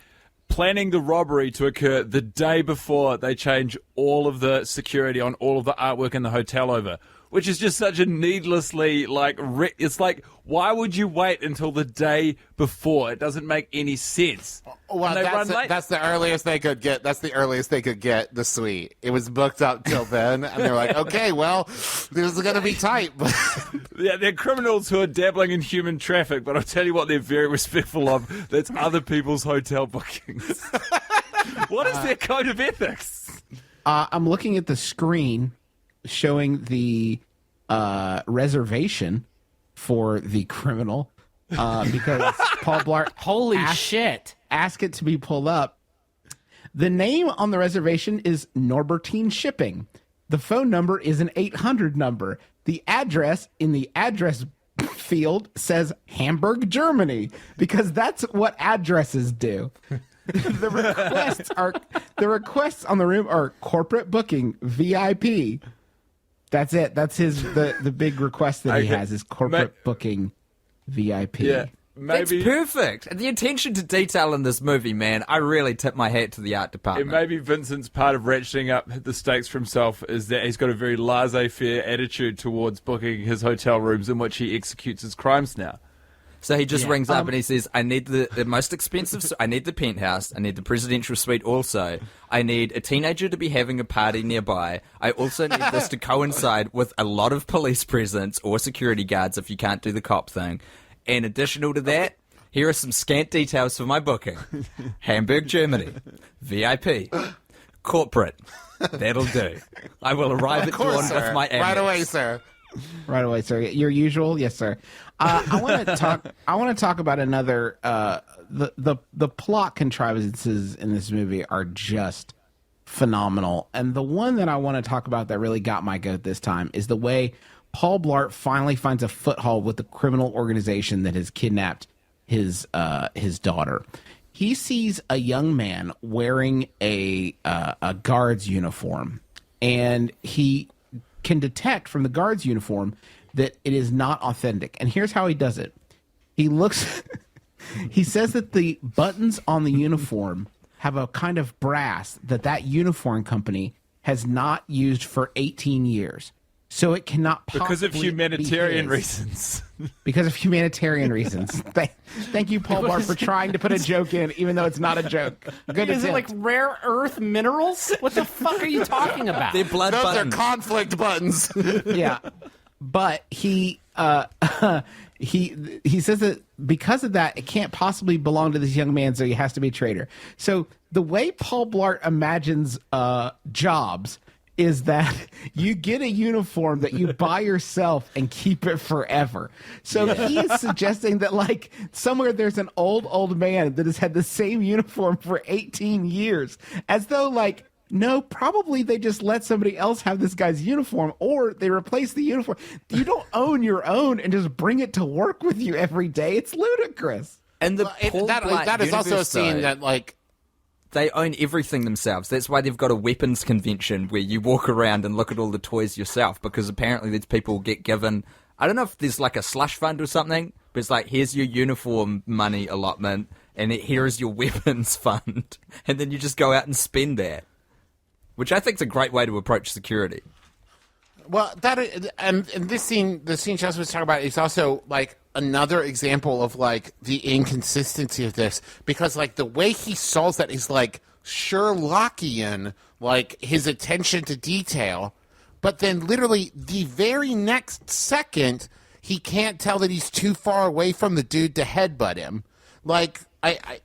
Speaker 6: planning the robbery to occur the day before they change all of the security on all of the artwork in the hotel over. Which is just such a needlessly, like, it's like, why would you wait until the day before? It doesn't make any sense.
Speaker 3: Well,
Speaker 6: And they run late.
Speaker 3: that's the earliest they could get. That's the earliest they could get the suite. It was booked up till then, and they're like, okay, well, this is gonna be tight. But
Speaker 6: Yeah, they're criminals who are dabbling in human traffic, but I'll tell you what they're very respectful of. That's other people's hotel bookings. What is their code of ethics?
Speaker 4: I'm looking at the screen showing the reservation for the criminal because Paul Blart
Speaker 2: Holy shit.
Speaker 4: asked it to be pulled up. The name on the reservation is Norbertine Shipping. The phone number is an 800 number. The address in the address field says Hamburg, Germany, because that's what addresses do. The requests on the room are corporate booking, VIP. That's it. That's the big request that he
Speaker 6: Okay.
Speaker 4: has is corporate booking, VIP.
Speaker 6: Yeah,
Speaker 5: That's
Speaker 6: maybe.
Speaker 5: perfect. And the attention to detail in this movie, man, I really tip my hat to the art
Speaker 6: It
Speaker 5: department.
Speaker 6: may be Vincent's part of ratcheting up the stakes for himself is that he's got a very laissez-faire attitude towards booking his hotel rooms in which he executes his crimes now.
Speaker 5: So he just rings up and he says, I need the most expensive, I need the penthouse, I need the presidential suite also, I need a teenager to be having a party nearby, I also need this to coincide with a lot of police presence or security guards if you can't do the cop thing. And additional to that, here are some scant details for my booking. Hamburg, Germany, VIP, corporate, that'll do. I will arrive at dawn
Speaker 3: sir.
Speaker 5: with my Amex.
Speaker 3: Right away, sir.
Speaker 4: Right away, sir. Your usual, yes, sir. I want to talk. I want to talk about another. The plot contrivances in this movie are just phenomenal, and the one that I want to talk about that really got my goat this time is the way Paul Blart finally finds a foothold with the criminal organization that has kidnapped his daughter. He sees a young man wearing a guard's uniform, and he can detect from the guard's uniform that it is not authentic. And here's how he does it. He looks he says that the buttons on the uniform have a kind of brass that uniform company has not used for 18 years. so it cannot
Speaker 6: because of
Speaker 4: possibly
Speaker 6: humanitarian
Speaker 4: be his.
Speaker 6: reasons.
Speaker 4: Because of humanitarian reasons. Thank you, Paul Blart, for trying to put a joke in, even though it's not a joke. Good
Speaker 2: Is it like
Speaker 4: attempt.
Speaker 2: rare earth minerals? What the fuck are you talking about?
Speaker 5: They're blood
Speaker 3: Those
Speaker 5: buttons.
Speaker 3: are conflict buttons.
Speaker 4: Yeah, but he says that because of that, it can't possibly belong to this young man, so he has to be a traitor. So the way Paul Blart imagines jobs is that you get a uniform that you buy yourself and keep it forever. So he is suggesting that, like, somewhere there's an old man that has had the same uniform for 18 years, as though, like, no, probably they just let somebody else have this guy's uniform, or they replace the uniform. You don't own your own and just bring it to work with you every day. It's ludicrous.
Speaker 5: And the Paul Blart
Speaker 3: that is also a
Speaker 5: universe,
Speaker 3: scene
Speaker 5: though,
Speaker 3: that, like,
Speaker 5: they own everything themselves. That's why they've got a weapons convention where you walk around and look at all the toys yourself, because apparently these people get given, I don't know if there's like a slush fund or something, but it's like, here's your uniform money allotment, and here is your weapons fund. And then you just go out and spend that, which I think is a great way to approach security.
Speaker 3: well, and this scene, the scene Jess was talking about, is also like another example of like the inconsistency of this, because like the way he solves that is like Sherlockian, like his attention to detail, but then literally the very next second he can't tell that he's too far away from the dude to headbutt him. Like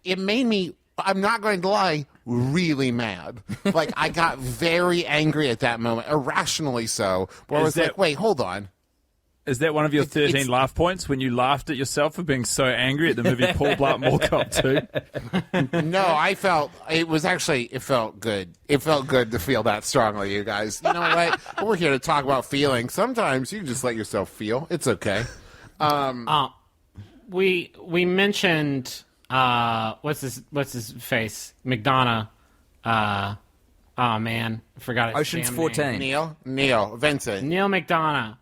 Speaker 3: it made me, I'm not going to lie, really mad. Like, I got very angry at that moment, irrationally so, where I was like, wait, hold on.
Speaker 6: Is that one of your 13 laugh points when you laughed at yourself for being so angry at the movie Paul Blart Mall Cop 2?
Speaker 3: No, I felt, it felt good. It felt good to feel that strongly, you guys. You know what? We're here to talk about feelings. Sometimes you just let yourself feel. It's okay.
Speaker 2: We mentioned what's his face? McDonough. Oh man, I forgot his
Speaker 5: Ocean's
Speaker 2: damn
Speaker 5: 14.
Speaker 2: name.
Speaker 3: Neil, Vincent.
Speaker 2: Neil McDonough.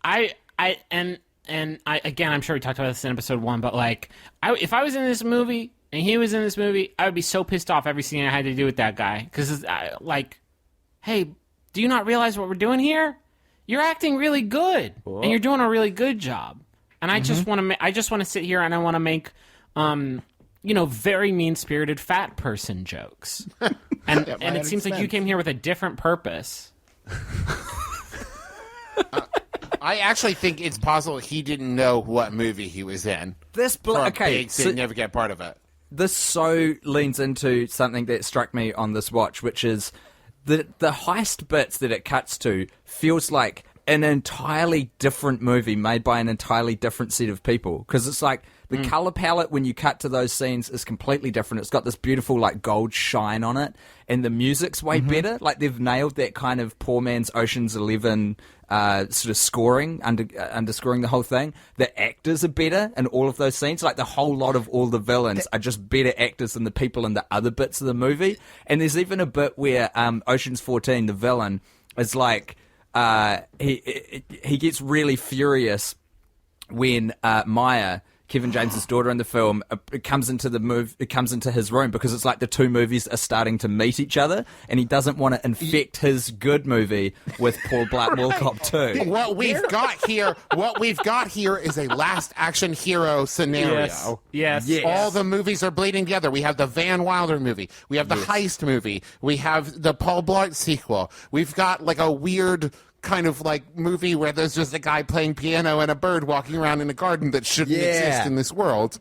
Speaker 2: I again, I'm sure we talked about this in episode 1, but like, if I was in this movie and he was in this movie, I would be so pissed off every scene I had to do with that guy, because like, hey, do you not realize what we're doing here? You're acting really good, and you're doing a really good job. And I just want to sit here and I want to make very mean-spirited fat person jokes. And it seems like you came here with a different purpose.
Speaker 3: I actually think it's possible he didn't know what movie he was in.
Speaker 5: This
Speaker 3: For a
Speaker 5: okay,
Speaker 3: big significant part of it.
Speaker 5: this so leans into something that struck me on this watch, which is the heist bits that it cuts to feels like an entirely different movie made by an entirely different set of people. Because it's like the color palette when you cut to those scenes is completely different. It's got this beautiful like gold shine on it, and the music's way better. Like they've nailed that kind of poor man's Ocean's 11 sort of scoring, underscoring the whole thing. The actors are better in all of those scenes. Like the whole lot of all the villains are just better actors than the people in the other bits of the movie. And there's even a bit where Ocean's 14, the villain, is like he gets really furious when Maya, Kevin James's daughter in the film, it comes into his room, because it's like the two movies are starting to meet each other, and he doesn't want to infect his good movie with Paul Blart Mall Cop 2.
Speaker 3: What we've got here is a last action hero scenario.
Speaker 2: Yes.
Speaker 3: All the movies are bleeding together. We have the Van Wilder movie. We have the heist movie. We have the Paul Blart sequel. We've got like a weird kind of like movie where there's just a guy playing piano and a bird walking around in a garden that shouldn't exist in this world.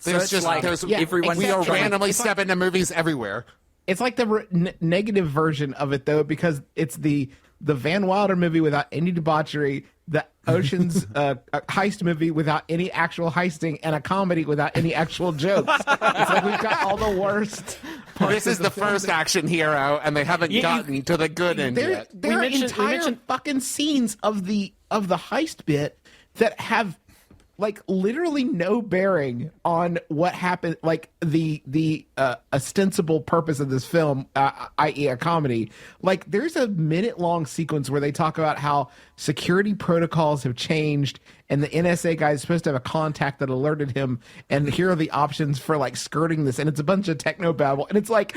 Speaker 3: There's
Speaker 5: everyone.
Speaker 3: We are randomly step into movies everywhere.
Speaker 4: It's like the negative version of it, though, because it's the Van Wilder movie without any debauchery, the Ocean's heist movie without any actual heisting, and a comedy without any actual jokes. It's like we've got all the worst.
Speaker 3: This is the first action hero, and they haven't gotten to the good end yet.
Speaker 4: There are entire fucking scenes of the heist bit that have like literally no bearing on what happened. Like the ostensible purpose of this film, i.e. a comedy. Like, there's a minute-long sequence where they talk about how security protocols have changed and the NSA guy is supposed to have a contact that alerted him, and here are the options for, like, skirting this, and it's a bunch of technobabble, and it's like,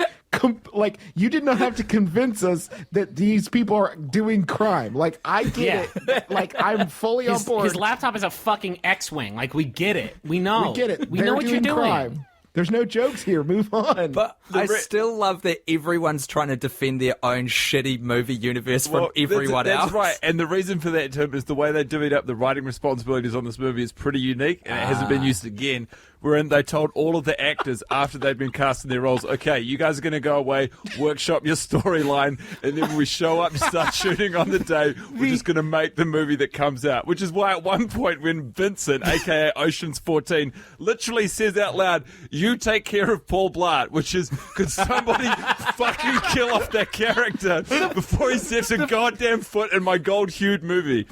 Speaker 4: like, you did not have to convince us that these people are doing crime. Like, I get it. Like, I'm fully on board.
Speaker 2: His laptop is a fucking X-Wing. Like, we get it. We know.
Speaker 4: We get it.
Speaker 2: We know what you're doing.
Speaker 4: Crime. There's no jokes here. Move on.
Speaker 5: But I still love that everyone's trying to defend their own shitty movie universe from everyone else.
Speaker 6: That's right. And the reason for that, Tim, is the way they divvied up the writing responsibilities on this movie is pretty unique, and it hasn't been used again. Wherein they told all of the actors after they'd been cast in their roles, okay, you guys are going to go away, workshop your storyline, and then when we show up, start shooting on the day, we're just going to make the movie that comes out. Which is why at one point when Vincent, a.k.a. Ocean's 14, literally says out loud, you take care of Paul Blart, which is, could somebody fucking kill off that character before he steps a goddamn foot in my gold-hued movie?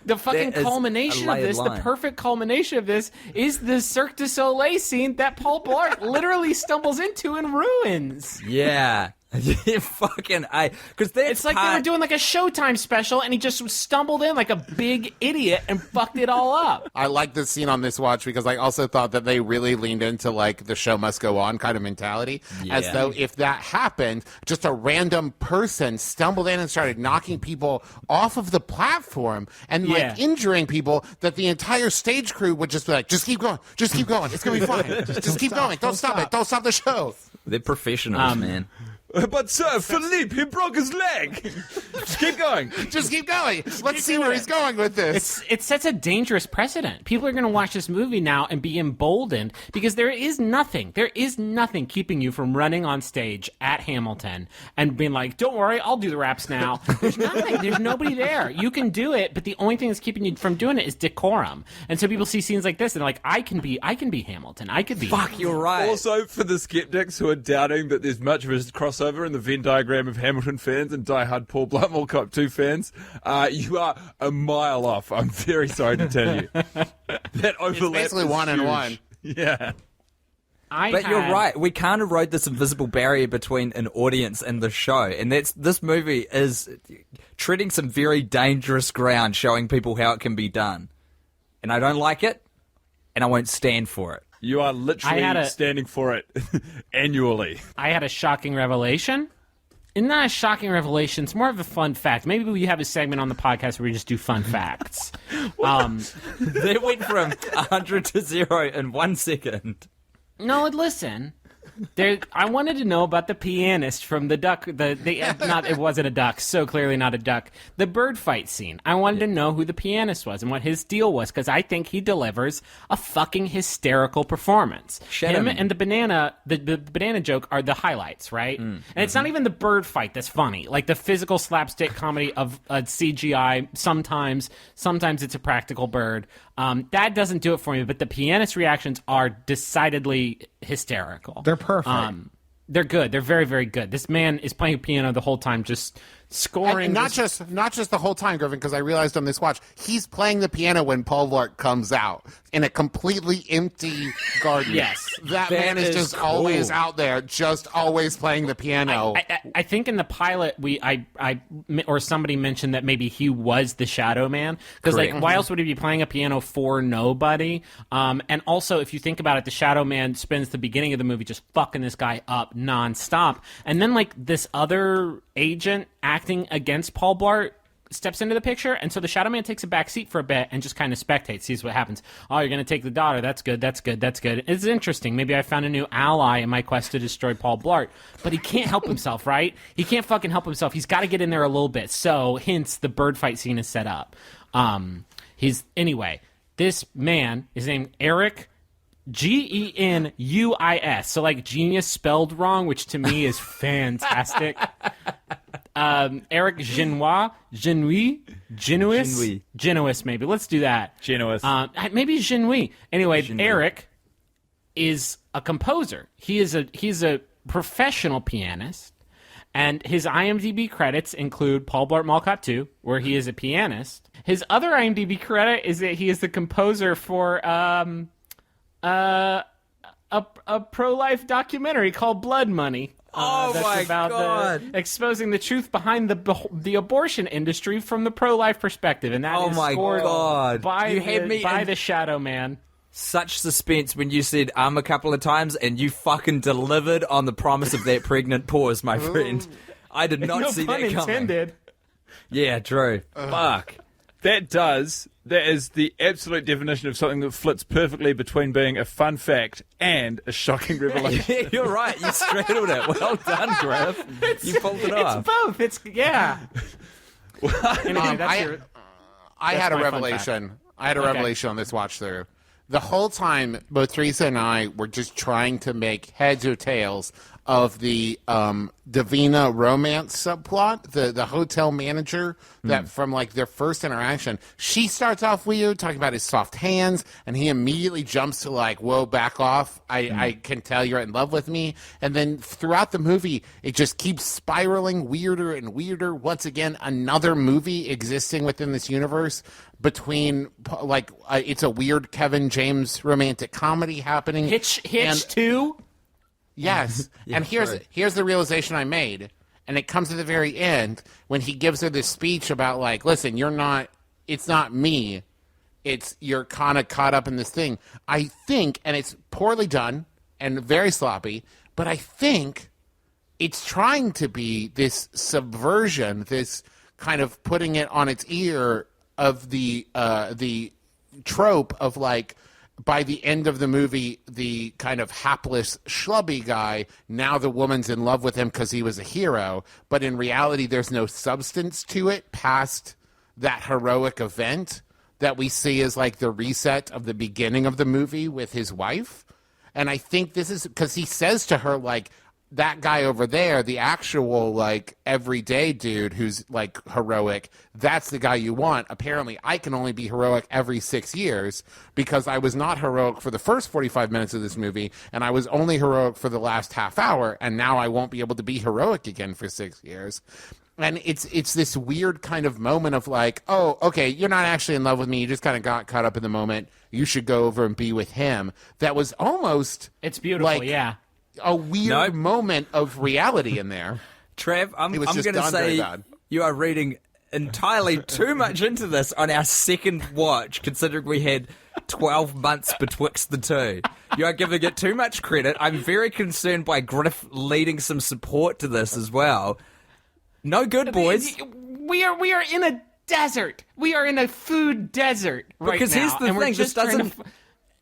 Speaker 2: The fucking culmination of this, the perfect culmination of this, is the Cirque du Soleil scene that Paul Blart literally stumbles into and ruins.
Speaker 5: Yeah. Fucking because
Speaker 2: it's like they were doing like a Showtime special, and he just stumbled in like a big idiot and fucked it all up.
Speaker 3: I like this scene on this watch because I also thought that they really leaned into like the show must go on kind of mentality, as though if that happened, just a random person stumbled in and started knocking people off of the platform and like injuring people, that the entire stage crew would just be like, just keep going, it's gonna be fine, just keep going, don't stop it, don't stop the show.
Speaker 5: They're professionals, man.
Speaker 6: But sir, Philippe, he broke his leg. Just keep going.
Speaker 3: Just keep going. Let's see where he's going with this.
Speaker 2: It sets a dangerous precedent. People are going to watch this movie now and be emboldened because there is nothing keeping you from running on stage at Hamilton and being like, don't worry, I'll do the raps now. There's nothing. There's nobody there. You can do it, but the only thing that's keeping you from doing it is decorum. And so people see scenes like this and they're like, I can be Hamilton. I could be
Speaker 5: Fuck, you're right.
Speaker 6: Also, for the skeptics who are doubting that there's much of a crossover in the Venn diagram of Hamilton fans and diehard Paul Blart Mall Cop 2 fans, you are a mile off. I'm very sorry to tell you. That overlap
Speaker 3: It's basically
Speaker 6: is
Speaker 3: one and
Speaker 6: huge.
Speaker 3: one.
Speaker 6: Yeah.
Speaker 5: You're right. We can't erode this invisible barrier between an audience and the show, and this movie is treading some very dangerous ground, showing people how it can be done. And I don't like it, and I won't stand for it.
Speaker 6: You are literally standing for it annually.
Speaker 2: I had a shocking revelation. It's not a shocking revelation. It's more of a fun fact. Maybe we have a segment on the podcast where we just do fun facts.
Speaker 5: They went from 100 to 0 in 1 second.
Speaker 2: No, listen. I wanted to know about the pianist from the duck. It wasn't a duck. So clearly not a duck. The bird fight scene. I wanted to know who the pianist was and what his deal was, because I think he delivers a fucking hysterical performance. Him and the banana joke are the highlights, right? And it's not even the bird fight that's funny. Like the physical slapstick comedy of CGI. Sometimes it's a practical bird. That doesn't do it for me. But the pianist reactions are decidedly hysterical.
Speaker 4: They're perfect.
Speaker 2: They're good. They're very, very good. This man is playing piano the whole time, just scoring.
Speaker 3: And not just the whole time, Griffin, because I realized on this watch, he's playing the piano when Paul Blart comes out in a completely empty garden.
Speaker 2: Yes.
Speaker 3: That man is just always out there, just always playing the piano.
Speaker 2: I think in the pilot or somebody mentioned that maybe he was the Shadow Man, because like why else would he be playing a piano for nobody? And also, if you think about it, the Shadow Man spends the beginning of the movie just fucking this guy up nonstop, and then like this other agent acting against Paul Blart steps into the picture, and so the Shadow Man takes a back seat for a bit and just kind of spectates, sees what happens. Oh, you're going to take the daughter. That's good. It's interesting. Maybe I found a new ally in my quest to destroy Paul Blart. But he can't help himself, right? He can't fucking help himself. He's got to get in there a little bit. So, hence, the bird fight scene is set up. Anyway, this man is named Eric Genuis. So, like, genius spelled wrong, which to me is fantastic. Eric Genuis, maybe. Let's do that. Maybe Genuis. Anyway, Eric is a composer. He's a professional pianist, and his IMDb credits include Paul Blart Mall Cop 2, where he is a pianist. His other IMDb credit is that he is the composer for a pro-life documentary called Blood Money.
Speaker 5: Oh
Speaker 2: That's
Speaker 5: my
Speaker 2: about
Speaker 5: God.
Speaker 2: exposing the truth behind the abortion industry from the pro-life perspective, and that
Speaker 5: Oh
Speaker 2: is
Speaker 5: my
Speaker 2: scored
Speaker 5: God.
Speaker 2: by
Speaker 5: You had me
Speaker 2: by
Speaker 5: in
Speaker 2: the Shadow Man.
Speaker 5: such suspense when you said a couple of times, and you fucking delivered on the promise of that pregnant pause, my friend. I did not
Speaker 2: No
Speaker 5: see
Speaker 2: pun
Speaker 5: that coming.
Speaker 2: intended.
Speaker 5: Yeah, true. Fuck.
Speaker 6: That is the absolute definition of something that flits perfectly between being a fun fact and a shocking revelation.
Speaker 5: Yeah, you're right. You straddled it. Well done, Griff. You pulled it off.
Speaker 2: It's both. It's yeah. Anyway, that's your.
Speaker 3: I
Speaker 2: That's
Speaker 3: had a
Speaker 2: my fun
Speaker 3: revelation. I had a revelation on this watch through. The whole time, both Teresa and I were just trying to make heads or tails of the Davina romance subplot. The hotel manager that from like their first interaction, she starts off weird, talking about his soft hands, and he immediately jumps to like, "Whoa, back off! I can tell you're in love with me." And then throughout the movie, it just keeps spiraling weirder and weirder. Once again, another movie existing within this universe. Between like it's a weird Kevin James romantic comedy happening.
Speaker 2: Hitch
Speaker 3: and-
Speaker 2: 2.
Speaker 3: Yes, and here's the realization I made, and it comes at the very end when he gives her this speech about like, listen, it's not me, you're kind of caught up in this thing. I think, and it's poorly done and very sloppy, but I think it's trying to be this subversion, this kind of putting it on its ear of the trope of like, by the end of the movie, the kind of hapless, schlubby guy, now the woman's in love with him because he was a hero. But in reality, there's no substance to it past that heroic event that we see as like the reset of the beginning of the movie with his wife. And I think this is because he says to her, like, that guy over there, the actual, like, everyday dude who's, like, heroic, that's the guy you want. Apparently, I can only be heroic every 6 years because I was not heroic for the first 45 minutes of this movie, and I was only heroic for the last half hour, and now I won't be able to be heroic again for 6 years. And it's this weird kind of moment of, like, oh, okay, you're not actually in love with me. You just kind of got caught up in the moment. You should go over and be with him. That was almost...
Speaker 2: It's beautiful,
Speaker 3: like,
Speaker 2: yeah.
Speaker 3: a weird moment of reality in there.
Speaker 5: Trev, I'm
Speaker 3: It was
Speaker 5: going
Speaker 3: just
Speaker 5: to
Speaker 3: done very
Speaker 5: say
Speaker 3: bad.
Speaker 5: you are reading entirely too much into this on our second watch, considering we had 12 months betwixt the two. You are giving it too much credit. I'm very concerned by Griff leading some support to this as well. No good, boys.
Speaker 2: We are in a desert. We are in a food desert right
Speaker 5: Because
Speaker 2: now.
Speaker 5: here's the
Speaker 2: and we're
Speaker 5: thing, this
Speaker 2: just trying
Speaker 5: doesn't...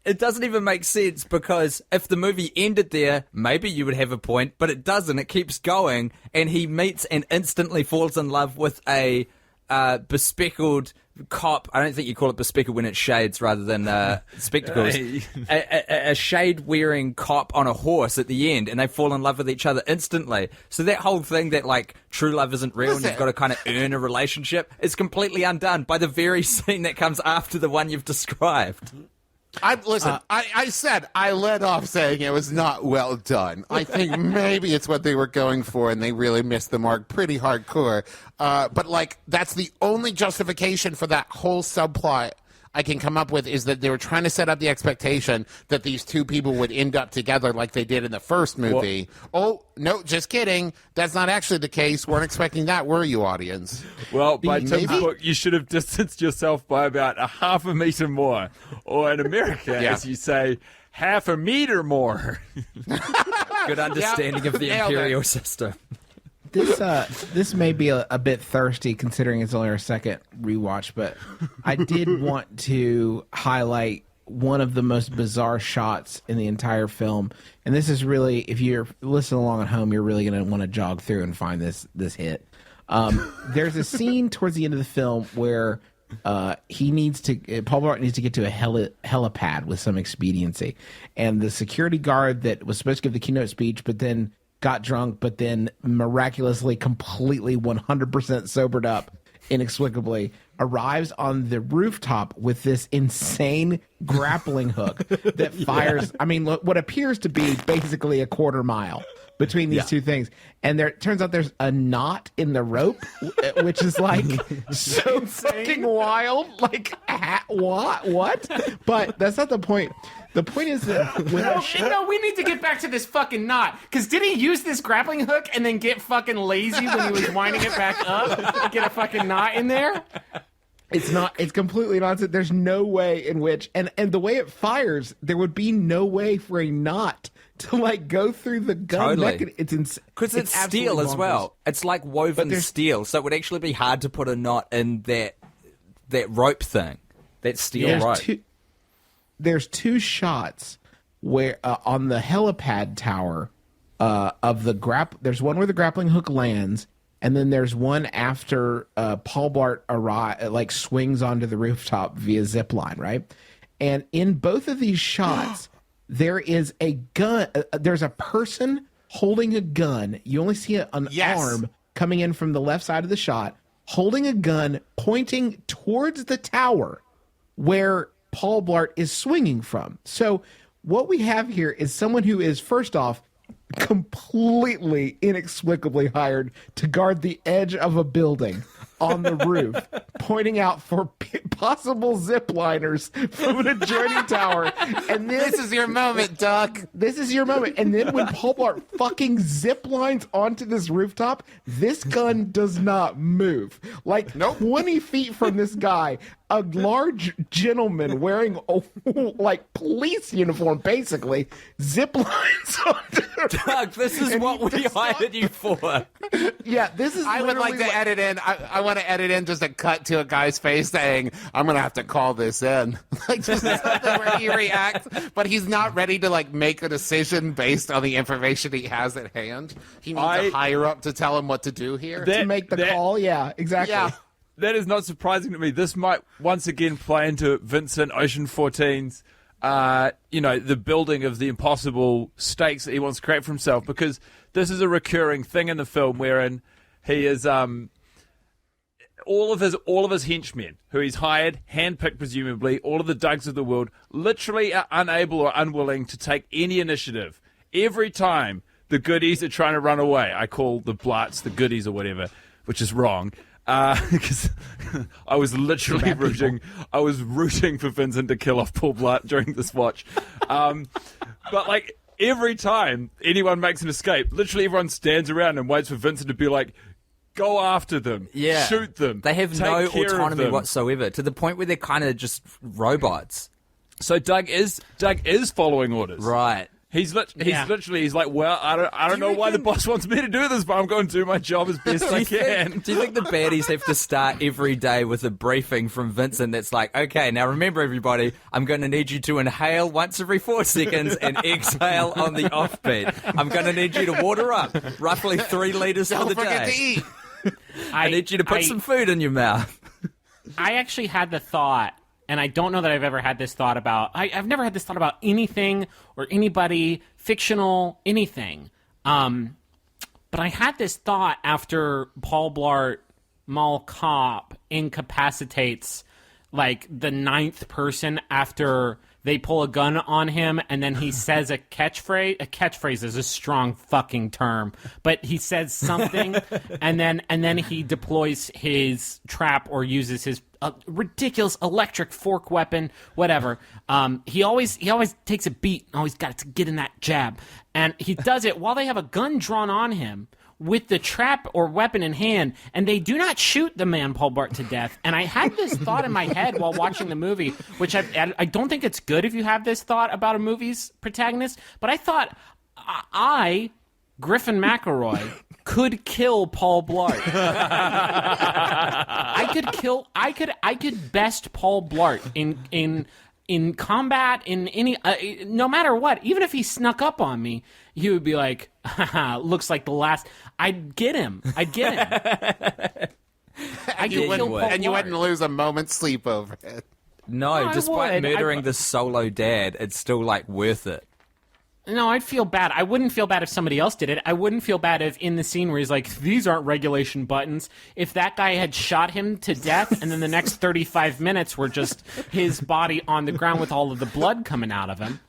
Speaker 5: It doesn't even make sense because if the movie ended there, maybe you would have a point, but it doesn't. It keeps going, and he meets and instantly falls in love with a bespectacled cop. I don't think you call it bespectacled when it's shades rather than spectacles. A shade-wearing cop on a horse at the end, and they fall in love with each other instantly. So that whole thing that, like, true love isn't real and you've got to kind of earn a relationship is completely undone by the very scene that comes after the one you've described.
Speaker 3: I said I led off saying it was not well done. I think maybe it's what they were going for, and they really missed the mark pretty hardcore. But like that's the only justification for that whole subplot I can come up with is that they were trying to set up the expectation that these two people would end up together like they did in the first movie. Oh, no, just kidding. That's not actually the case. Weren't expecting that, were you, audience?
Speaker 6: Well, by Tim's book, you should have distanced yourself by about a half a meter more. Or in America, as you say, half a meter more.
Speaker 5: Good understanding of the
Speaker 3: Nailed it.
Speaker 5: imperial system.
Speaker 4: This may be a bit thirsty considering it's only our second rewatch, but I did want to highlight one of the most bizarre shots in the entire film. And this is really, if you're listening along at home, you're really going to want to jog through and find this hit. There's a scene towards the end of the film where Paul Blart needs to get to a helipad with some expediency. And the security guard that was supposed to give the keynote speech, but then got drunk, but then miraculously completely 100% sobered up inexplicably, arrives on the rooftop with this insane grappling hook that fires, I mean, what appears to be basically a quarter mile between these two things. And there, it turns out there's a knot in the rope, which is like so fucking wild. Like, what? But that's not the point. The point is that when
Speaker 2: No, we need to get back to this fucking knot. Because did he use this grappling hook and then get fucking lazy when he was winding it back up? Get a fucking knot in there?
Speaker 4: it's completely nonsense. There's no way in which, and the way it fires, there would be no way for a knot to like go through the gun.
Speaker 5: Totally.
Speaker 4: It's
Speaker 5: Because it's
Speaker 4: absolutely
Speaker 5: steel as
Speaker 4: bonkers.
Speaker 5: well. It's like woven steel, so it would actually be hard to put a knot in that rope thing, that steel rope.
Speaker 4: There's two shots where on the helipad tower of the there's one where the grappling hook lands, and then there's one after Paul Blart swings onto the rooftop via zip line, right? And in both of these shots, there is a gun. There's a person holding a gun. You only see an arm coming in from the left side of the shot, holding a gun, pointing towards the tower where Paul Blart is swinging from. So what we have here is someone who is, first off, completely inexplicably hired to guard the edge of a building on the roof, pointing out for possible zip liners from an adjoining tower. And then,
Speaker 3: This is your moment, Duck.
Speaker 4: this is your moment. And then when Paul Blart fucking zip lines onto this rooftop, this gun does not move. Like 20 feet from this guy, a large gentleman wearing a like police uniform, basically, zip lines onto the
Speaker 5: Doug, this is what we hired you for.
Speaker 4: Yeah, this is
Speaker 3: I would like
Speaker 4: literally
Speaker 3: to edit in. I want to edit in just a cut to a guy's face saying, "I'm gonna have to call this in." Like just something where he reacts, but he's not ready to like make a decision based on the information he has at hand. He needs a higher up to tell him what to do here.
Speaker 4: to make the call. Yeah, exactly.
Speaker 3: Yeah.
Speaker 6: That is not surprising to me. This might once again play into Vincent Ocean 14's, the building of the impossible stakes that he wants to create for himself, because this is a recurring thing in the film wherein he is all of his henchmen who he's hired, handpicked presumably, all of the Dougs of the world, literally are unable or unwilling to take any initiative. Every time the goodies are trying to run away, I call the Blarts the goodies or whatever, which is wrong. Because I was literally rooting. I was rooting for Vincent to kill off Paul Blart during this watch. But like every time anyone makes an escape, literally everyone stands around and waits for Vincent to be like, "Go after them, shoot them."
Speaker 5: They have
Speaker 6: take
Speaker 5: no
Speaker 6: care of
Speaker 5: autonomy
Speaker 6: them."
Speaker 5: whatsoever, to the point where they're kind of just robots.
Speaker 6: So Doug is following orders,
Speaker 5: Right.
Speaker 6: He's literally like, well, I don't know why the boss wants me to do this, but I'm going to do my job as best I can.
Speaker 5: Do you think the baddies have to start every day with a briefing from Vincent that's like, okay, now remember everybody, I'm going to need you to inhale once every 4 seconds and exhale on the offbeat. I'm going to need you to water up roughly 3 liters for
Speaker 3: Don't
Speaker 5: the
Speaker 3: forget
Speaker 5: day.
Speaker 3: to eat.
Speaker 5: I need you to put some food in your mouth.
Speaker 2: I actually had the thought, and I don't know that I've ever had this thought about... I've never had this thought about anything or anybody, fictional, anything. But I had this thought after Paul Blart Mall Cop incapacitates, like, the 9th person after they pull a gun on him, and then he says a catchphrase. A catchphrase is a strong fucking term, but he says something, and then he deploys his trap or uses his ridiculous electric fork weapon, whatever. He always takes a beat, always got to get in that jab, and he does it while they have a gun drawn on him, with the trap or weapon in hand, and they do not shoot the man Paul Blart to death. And I had this thought in my head while watching the movie, which I don't think it's good if you have this thought about a movie's protagonist, but I thought Griffin McElroy, could kill Paul Blart. I could best Paul Blart in combat, in any, no matter what. Even if he snuck up on me, he would be like, haha, looks like the last. I'd get him.
Speaker 3: You wouldn't lose a moment's sleep over it.
Speaker 5: No,
Speaker 2: I
Speaker 5: despite
Speaker 2: would.
Speaker 5: murdering the solo dad, it's still, like, worth it.
Speaker 2: No, I'd feel bad. I wouldn't feel bad if somebody else did it. I wouldn't feel bad if in the scene where he's like, these aren't regulation buttons, if that guy had shot him to death and then the next 35 minutes were just his body on the ground with all of the blood coming out of him.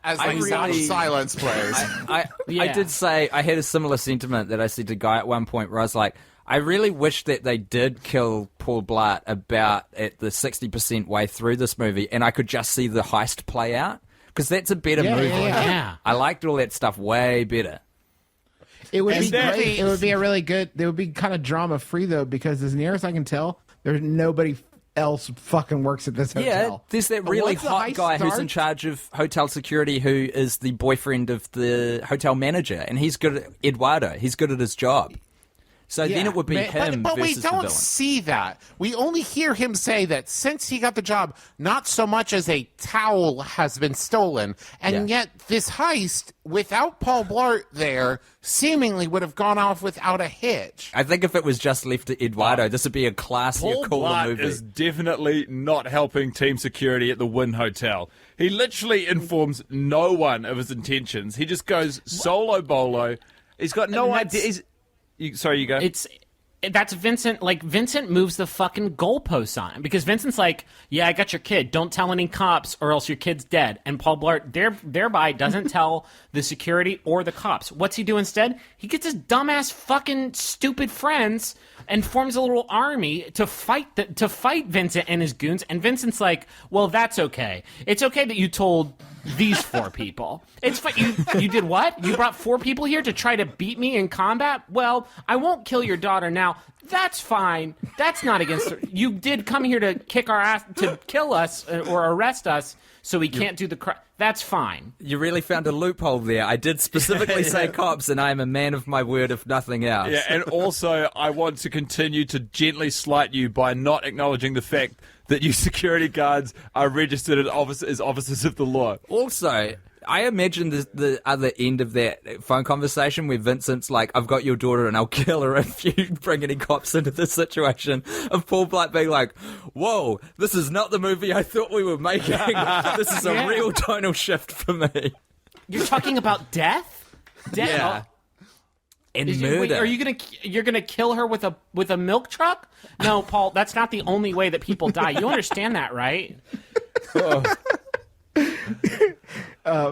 Speaker 3: As like sound of silence plays.
Speaker 5: I did say, I had a similar sentiment that I said to Guy at one point where I was like, I really wish that they did kill Paul Blart about at the 60% way through this movie and I could just see the heist play out. Because that's a better movie.
Speaker 2: Yeah.
Speaker 5: I liked all that stuff way better.
Speaker 4: It would
Speaker 6: And
Speaker 4: be
Speaker 6: that-
Speaker 4: great. It would be a really good. It would be kind of drama free though, because as near as I can tell, there's nobody else fucking works at this
Speaker 5: Yeah,
Speaker 4: hotel.
Speaker 5: there's that
Speaker 4: But
Speaker 5: really
Speaker 4: once the
Speaker 5: hot
Speaker 4: heist
Speaker 5: guy who's in
Speaker 4: starts-
Speaker 5: charge of hotel security who is the boyfriend of the hotel manager, and he's good at Eduardo. He's good at his job. So then
Speaker 4: Yeah,
Speaker 5: it would be him
Speaker 3: But we
Speaker 5: versus the
Speaker 3: don't
Speaker 5: villain.
Speaker 3: see that. We only hear him say that since he got the job, not so much as a towel has been stolen, and
Speaker 5: Yeah.
Speaker 3: yet this heist, without Paul Blart there, seemingly would have gone off without a hitch.
Speaker 5: I think if it was just left to Eduardo, this would be a classier,
Speaker 6: Paul
Speaker 5: cooler
Speaker 6: Blart
Speaker 5: movie.
Speaker 6: is definitely not helping team security at the Wynn Hotel. He literally informs no one of his intentions. He just goes solo bolo. He's got no
Speaker 2: And that's-
Speaker 6: idea. Sorry, you go.
Speaker 2: That's Vincent. Like, Vincent moves the fucking goalposts on him because Vincent's like, yeah, I got your kid. Don't tell any cops or else your kid's dead. And Paul Blart thereby doesn't tell the security or the cops. What's he do instead? He gets his dumbass fucking stupid friends and forms a little army to fight Vincent and his goons. And Vincent's like, well, that's okay. It's okay that you told these 4 people. It's fine. You did what? You brought 4 people here to try to beat me in combat? Well, I won't kill your daughter now. That's fine. That's not against her. You did come here to kick our ass, to kill us or arrest us, so we can't do the crime. That's fine.
Speaker 5: You really found a loophole there. I did specifically say cops, and I am a man of my word, if nothing else.
Speaker 6: Yeah, and also I want to continue to gently slight you by not acknowledging the fact that you security guards are registered as officers of the law.
Speaker 5: Also, I imagine the other end of that phone conversation where Vincent's like, I've got your daughter and I'll kill her if you bring any cops into this situation. Of Paul Blart being like, whoa, this is not the movie I thought we were making. This is a real tonal shift for me.
Speaker 2: You're talking about death? Death?
Speaker 5: Yeah. And
Speaker 2: Wait,
Speaker 5: murder.
Speaker 2: are you're gonna kill her with a milk truck? No, Paul, that's not the only way that people die. You understand that, right?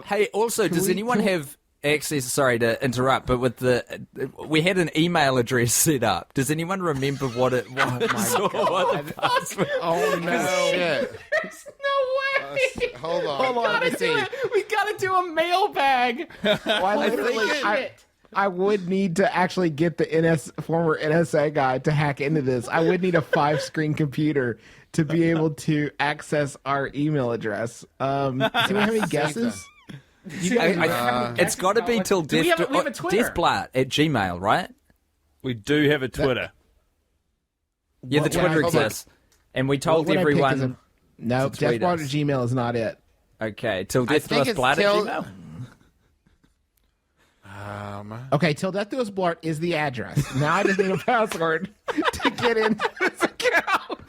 Speaker 5: Hey, also, does anyone have access? Sorry to interrupt, but we had an email address set up. Does anyone remember what it was?
Speaker 3: Oh, no. Shit.
Speaker 2: There's no way.
Speaker 3: Hold on.
Speaker 4: Hold on,
Speaker 3: Let me see.
Speaker 2: We gotta do a mailbag.
Speaker 4: I would need to actually get the former NSA guy to hack into this. I would need a 5-screen computer to be able to access our email address. Does anyone have any guesses?
Speaker 5: It's got to be till
Speaker 2: we have a Twitter?
Speaker 5: deathblart@gmail, right?
Speaker 6: We do have a Twitter.
Speaker 5: Yeah, the Twitter
Speaker 3: hold on.
Speaker 5: exists. And we told
Speaker 4: What I picked is
Speaker 5: everyone.
Speaker 4: no,
Speaker 5: to tweet
Speaker 4: deathblart at
Speaker 5: us.
Speaker 4: Gmail is not it.
Speaker 5: Okay, till
Speaker 3: I think it's
Speaker 5: deathblart at
Speaker 3: till-
Speaker 5: gmail.
Speaker 4: Okay, till death do us blart is the address. Now I just need a password to get into this account.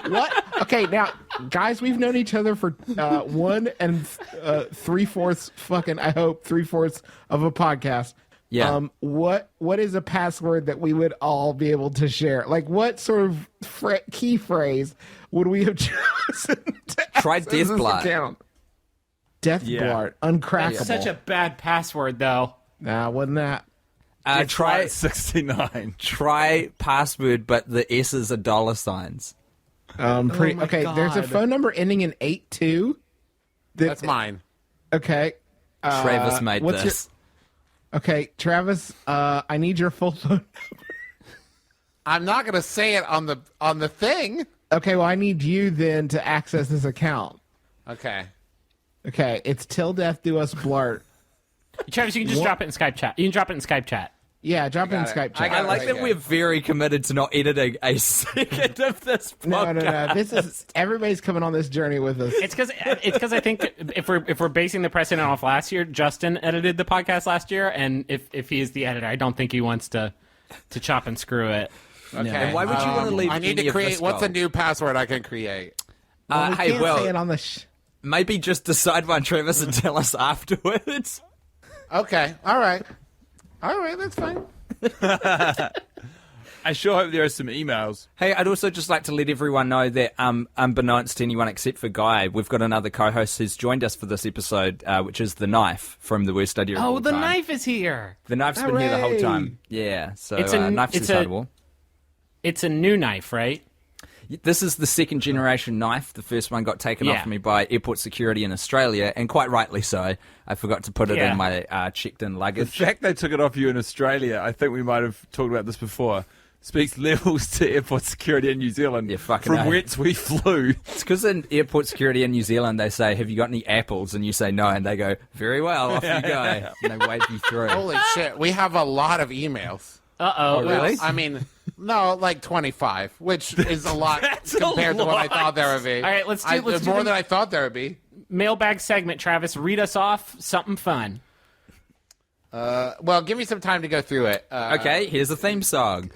Speaker 4: What? Okay, now, guys, we've known each other for 1 3/4 fucking, I hope, 3/4 of a podcast.
Speaker 5: Yeah.
Speaker 4: What is a password that we would all be able to share? Like, what sort of key phrase would we have chosen to
Speaker 5: Try
Speaker 4: access this
Speaker 5: Deathblart.
Speaker 4: account? Deathblart, uncrackable.
Speaker 2: Such a bad password, though.
Speaker 4: Nah, wasn't that?
Speaker 5: Try
Speaker 6: 69.
Speaker 5: password, but the S's are $signs.
Speaker 4: Pretty
Speaker 2: my
Speaker 4: okay. There's a
Speaker 2: God.
Speaker 4: phone number ending in 82.
Speaker 3: That's mine.
Speaker 4: Okay.
Speaker 5: Travis made
Speaker 4: what's
Speaker 5: this.
Speaker 4: Okay, Travis. I need your full phone.
Speaker 3: I'm not going to say it on the thing.
Speaker 4: Okay, well, I need you then to access this account.
Speaker 3: Okay.
Speaker 4: Okay, it's till death do us blart.
Speaker 2: Travis, you can just drop it in Skype chat. You can drop it in Skype chat.
Speaker 4: Yeah, drop it in
Speaker 3: got it.
Speaker 4: Skype
Speaker 3: I
Speaker 4: chat.
Speaker 3: got
Speaker 5: I like
Speaker 3: right
Speaker 5: that
Speaker 3: here.
Speaker 5: we're very committed to not editing a second of this podcast.
Speaker 4: No. This is everybody's coming on this journey with us.
Speaker 2: It's because I think if we're basing the precedent off last year, Justin edited the podcast last year, and if he is the editor, I don't think he wants to chop and screw it.
Speaker 3: Okay.
Speaker 5: And why would you want to leave
Speaker 3: I need
Speaker 5: any
Speaker 3: to
Speaker 5: of
Speaker 3: create.
Speaker 5: this
Speaker 3: What's a
Speaker 5: gold?
Speaker 3: new password I can create?
Speaker 4: We
Speaker 5: Hey,
Speaker 4: can't say it
Speaker 5: well,
Speaker 4: on the
Speaker 5: maybe just decide one, Travis, and tell us afterwards.
Speaker 3: Okay. All right. That's fine.
Speaker 6: I sure hope there are some emails.
Speaker 5: Hey, I'd also just like to let everyone know that, unbeknownst to anyone except for Guy, we've got another co-host who's joined us for this episode, which is the Knife from the Worst Idea of All
Speaker 2: Oh, the
Speaker 5: Time.
Speaker 2: knife is here.
Speaker 5: The Knife's been here the whole
Speaker 4: Hooray!
Speaker 5: time. Yeah, so
Speaker 2: It's a-
Speaker 5: Knife's
Speaker 2: it's a-
Speaker 5: decidable.
Speaker 2: It's a new knife, right?
Speaker 5: This is the second generation knife. The first one got taken off me by airport security in Australia, and quite rightly so. I forgot to put it in my checked-in
Speaker 6: The
Speaker 5: luggage.
Speaker 6: fact they took it off you in Australia, I think we might have talked about this before, speaks levels to airport security in New Zealand.
Speaker 5: Yeah, fucking
Speaker 6: from
Speaker 5: A.
Speaker 6: whence we flew.
Speaker 5: It's because in airport security in New Zealand, they say, "Have you got any apples?" And you say no, and they go, "Very well, off you go," and they wave you through.
Speaker 3: Holy shit, we have a lot of emails.
Speaker 2: Uh-oh.
Speaker 5: really?
Speaker 3: I mean, no, like 25, which is a lot
Speaker 6: That's
Speaker 3: compared
Speaker 6: a
Speaker 3: to what I
Speaker 6: lot.
Speaker 3: thought there would be.
Speaker 2: All right, let's do
Speaker 3: more
Speaker 2: the-
Speaker 3: than I thought there would be.
Speaker 2: Mailbag segment, Travis. Read us off something fun.
Speaker 3: Well, give me some time to go through it.
Speaker 5: Okay, here's a theme song.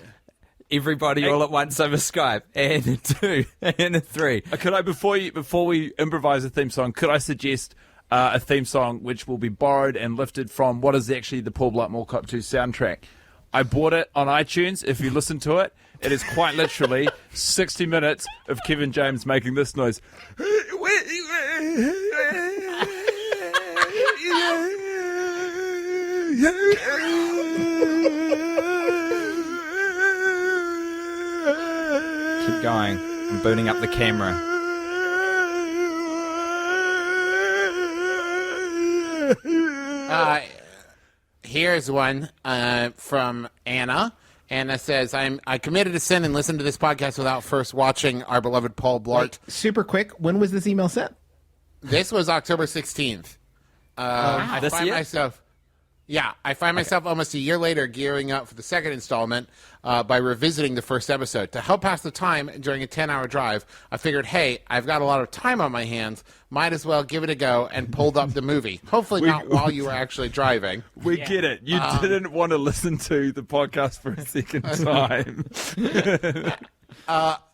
Speaker 5: Everybody all at once over Skype. And a 2, and a 3.
Speaker 6: Could I, before we improvise a theme song, could I suggest a theme song which will be borrowed and lifted from what is actually the Paul Blart Mall Cop 2 soundtrack? I bought it on iTunes. If you listen to it, it is quite literally 60 minutes of Kevin James making this noise.
Speaker 5: Keep going. I'm booting up the camera.
Speaker 3: Here's one from Anna. Anna says, I committed to sin and listen to this podcast without first watching our beloved Paul Blart.
Speaker 4: Super quick. When was this email sent?
Speaker 3: This was October 16th. I
Speaker 5: This
Speaker 3: find
Speaker 5: year?
Speaker 3: myself... Yeah, I find myself almost a year later gearing up for the second installment by revisiting the first episode. To help pass the time during a 10-hour drive, I figured, hey, I've got a lot of time on my hands. Might as well give it a go, and pulled up the movie. Hopefully not while you were actually driving.
Speaker 6: We get it. You didn't want to listen to the podcast for a second time.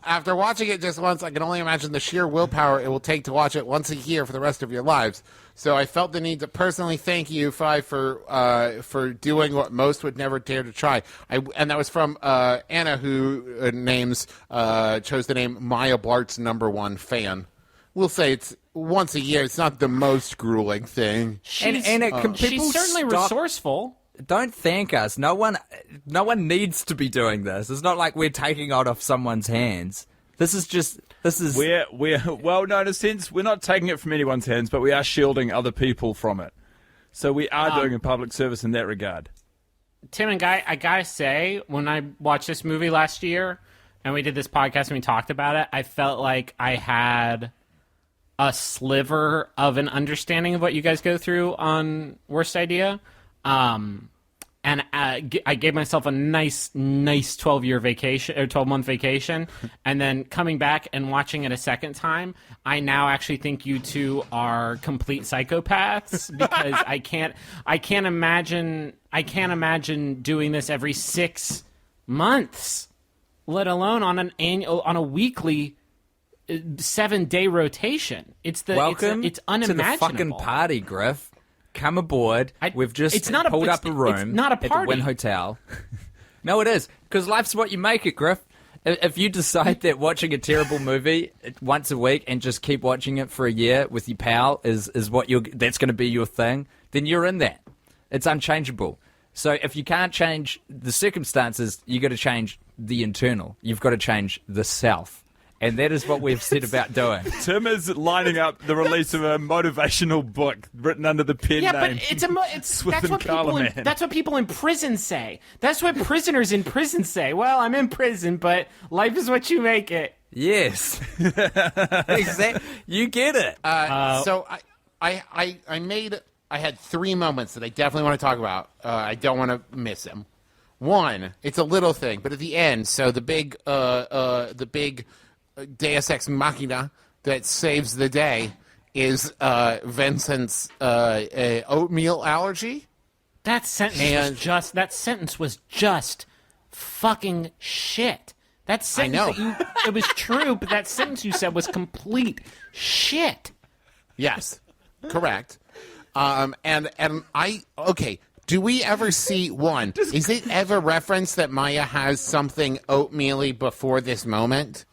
Speaker 3: After watching it just once, I can only imagine the sheer willpower it will take to watch it once a year for the rest of your lives. So I felt the need to personally thank you, Fi, for doing what most would never dare to try. And that was from Anna, who chose the name Maya Blart's #1 fan. We'll say it's once a year. It's not the most grueling thing.
Speaker 2: She's certainly
Speaker 5: stop-
Speaker 2: resourceful.
Speaker 5: Don't thank us. No one needs to be doing this. It's not like we're taking it off someone's hands. This is
Speaker 6: We're well, no, in a sense, we're not taking it from anyone's hands, but we are shielding other people from it. So we are doing a public service in that regard.
Speaker 2: Tim and Guy, I gotta say, when I watched this movie last year and we did this podcast and we talked about it, I felt like I had a sliver of an understanding of what you guys go through on Worst Idea. And I gave myself a nice 12-year vacation or 12-month vacation, and then coming back and watching it a second time, I now actually think you two are complete psychopaths because I can't imagine doing this every 6 months, let alone on a weekly 7-day rotation.
Speaker 5: welcome
Speaker 2: it's
Speaker 5: to
Speaker 2: unimaginable.
Speaker 5: the fucking party, Griff. Come aboard. We've just
Speaker 2: it's not a-
Speaker 5: pulled
Speaker 2: it's-
Speaker 5: up a room
Speaker 2: it's not a
Speaker 5: at the
Speaker 2: party.
Speaker 5: Wynn Hotel. No, it is, because life's what you make it, Griff. If you decide that watching a terrible movie once a week and just keep watching it for a year with your pal is what that's going to be your thing, then you're in that. It's unchangeable. So if you can't change the circumstances, you got to change the internal. You've got to change the self. And that is what we've set about doing.
Speaker 6: Tim is lining up the release of a motivational book written under the pen name.
Speaker 2: But
Speaker 6: Swift
Speaker 2: that's
Speaker 6: and
Speaker 2: what
Speaker 6: Carlaman.
Speaker 2: that's what people in prison say. That's what prisoners in prison say. Well, I'm in prison, but life is what you make it.
Speaker 5: Yes. Exactly. You get it.
Speaker 3: So I had 3 moments that I definitely want to talk about. I don't want to miss them. One, it's a little thing, but at the end, so the big Deus Ex Machina that saves the day is Vincent's oatmeal allergy.
Speaker 2: That sentence was just fucking shit. That sentence it was true, but that sentence you said was complete shit.
Speaker 3: Yes, correct. Do we ever see one? Is it ever referenced that Maya has something oatmeal-y before this moment?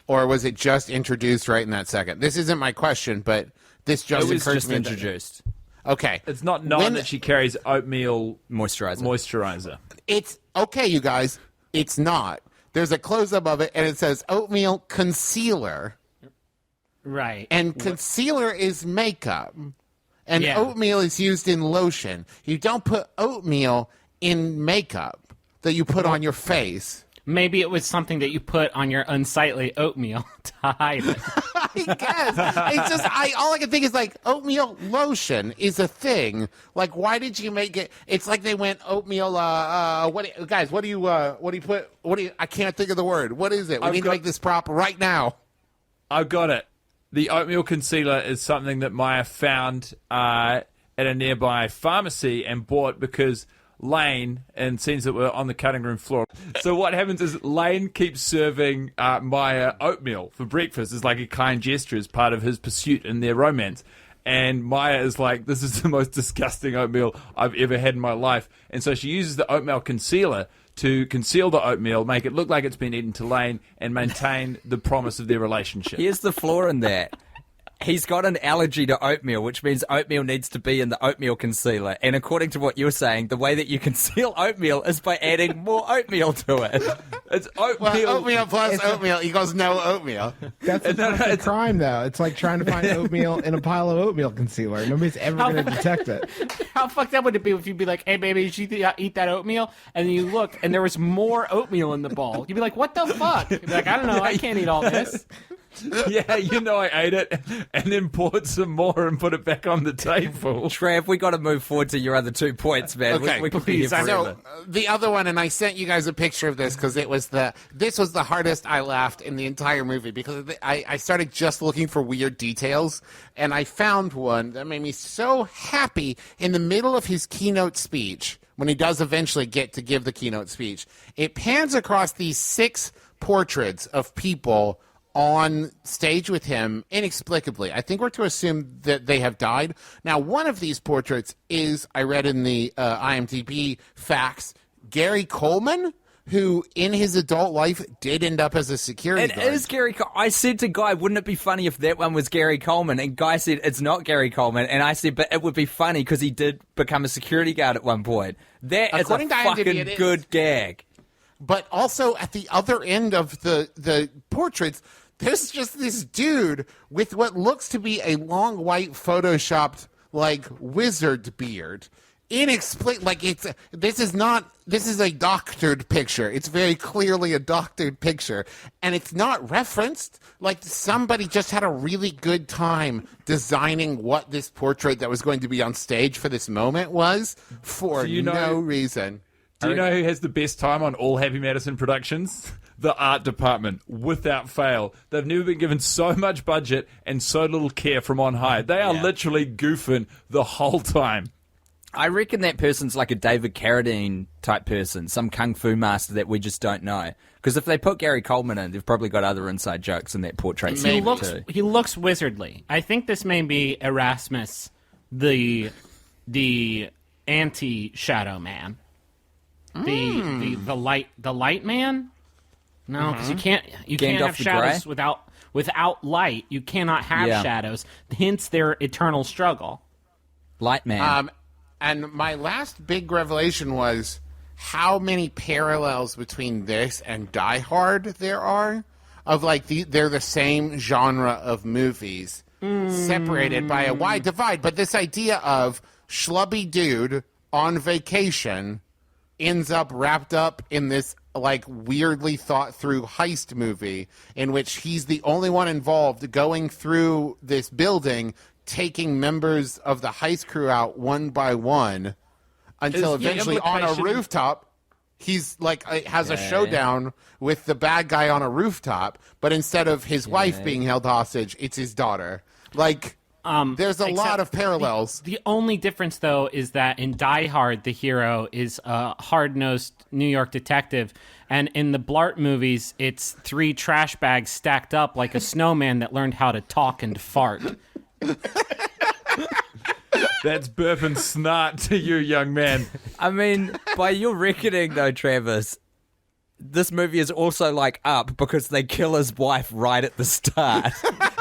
Speaker 3: Or was it just introduced right in that second? This isn't my question, but this just
Speaker 5: It was
Speaker 3: occurred
Speaker 5: just
Speaker 3: to me.
Speaker 5: introduced.
Speaker 3: Okay.
Speaker 6: It's not known that she carries oatmeal
Speaker 5: Moisturizer.
Speaker 6: moisturizer.
Speaker 3: It's okay, you guys. It's not. there's a close-up of it, and it says oatmeal concealer.
Speaker 2: Right.
Speaker 3: And concealer is makeup. And
Speaker 2: Yeah.
Speaker 3: oatmeal is used in lotion. You don't put oatmeal in makeup that you put on your face.
Speaker 2: Maybe it was something that you put on your unsightly oatmeal to hide it.
Speaker 3: I guess. It's just, all I can think is like oatmeal lotion is a thing. Like, why did you make it? It's like they went oatmeal, I can't think of the word. What is it? We need to make this prop right now.
Speaker 6: I've got it. The oatmeal concealer is something that Maya found at a nearby pharmacy and bought because Lane and scenes that were on the cutting room floor. So what happens is Lane keeps serving Maya oatmeal for breakfast as like a kind gesture as part of his pursuit in their romance. And Maya is like, this is the most disgusting oatmeal I've ever had in my life. And so she uses the oatmeal concealer to conceal the oatmeal, make it look like it's been eaten to Lane, and maintain the promise of their relationship.
Speaker 5: Here's the flaw in that. He's got an allergy to oatmeal, which means oatmeal needs to be in the oatmeal concealer. And according to what you're saying, the way that you conceal oatmeal is by adding more oatmeal to it.
Speaker 6: It's oatmeal.
Speaker 3: Well, oatmeal plus oatmeal equals no oatmeal.
Speaker 4: That's a crime, though. It's like trying to find oatmeal in a pile of oatmeal concealer. Nobody's ever going to detect it.
Speaker 2: How fucked up would it be if you'd be like, hey, baby, did you eat that oatmeal? And then you look, and there was more oatmeal in the bowl. You'd be like, what the fuck? You'd be like, I don't know. I can't eat all this.
Speaker 6: Yeah, you know I ate it and then poured some more and put it back on the table.
Speaker 5: Trav, we got to move forward to your other 2 points, man.
Speaker 3: Okay,
Speaker 5: we could be here
Speaker 3: so
Speaker 5: forever.
Speaker 3: the other one, and I sent you guys a picture of this because this was the hardest I laughed in the entire movie because I started just looking for weird details, and I found one that made me so happy in the middle of his keynote speech. When he does eventually get to give the keynote speech, it pans across these 6 portraits of people on stage with him inexplicably. I think we're to assume that they have died. Now, one of these portraits is, I read in the IMDb facts, Gary Coleman, who in his adult life did end up as a security guard.
Speaker 5: It is Gary I said to Guy, wouldn't it be funny if that one was Gary Coleman? And Guy said, it's not Gary Coleman. And I said, but it would be funny because he did become a security guard at one point. That is a fucking good gag.
Speaker 3: But also at the other end of the portraits, there's just this dude with what looks to be a long white photoshopped like wizard beard. This is a doctored picture. It's very clearly a doctored picture, and it's not referenced. Like somebody just had a really good time designing what this portrait that was going to be on stage for this moment was for no reason.
Speaker 6: Do you know who has the best time on all Happy Madison productions? The art department, without fail. They've never been given so much budget and so little care from on high. They are literally goofing the whole time.
Speaker 5: I reckon that person's like a David Carradine type person, some kung fu master that we just don't know. Because if they put Gary Coleman in, they've probably got other inside jokes in that portrait.
Speaker 2: He looks wizardly. I think this may be Erasmus, the anti-Shadow Man. The light man? No, because you can't have shadows without light. You cannot have shadows. Hence their eternal struggle.
Speaker 5: Light man.
Speaker 3: And my last big revelation was how many parallels between this and Die Hard there are. Of like they're the same genre of movies, separated by a wide divide. But this idea of schlubby dude on vacation ends up wrapped up in this like weirdly thought through heist movie in which he's the only one involved going through this building, taking members of the heist crew out one by one until eventually on a rooftop he's like has a showdown with the bad guy on a rooftop, but instead of his wife being held hostage, it's his daughter. Like there's a lot of parallels.
Speaker 2: The only difference, though, is that in Die Hard, the hero is a hard-nosed New York detective, and in the Blart movies, it's 3 trash bags stacked up like a snowman that learned how to talk and fart.
Speaker 6: That's burping snot to you, young man.
Speaker 5: I mean, by your reckoning, though, Travis, this movie is also like Up because they kill his wife right at the start.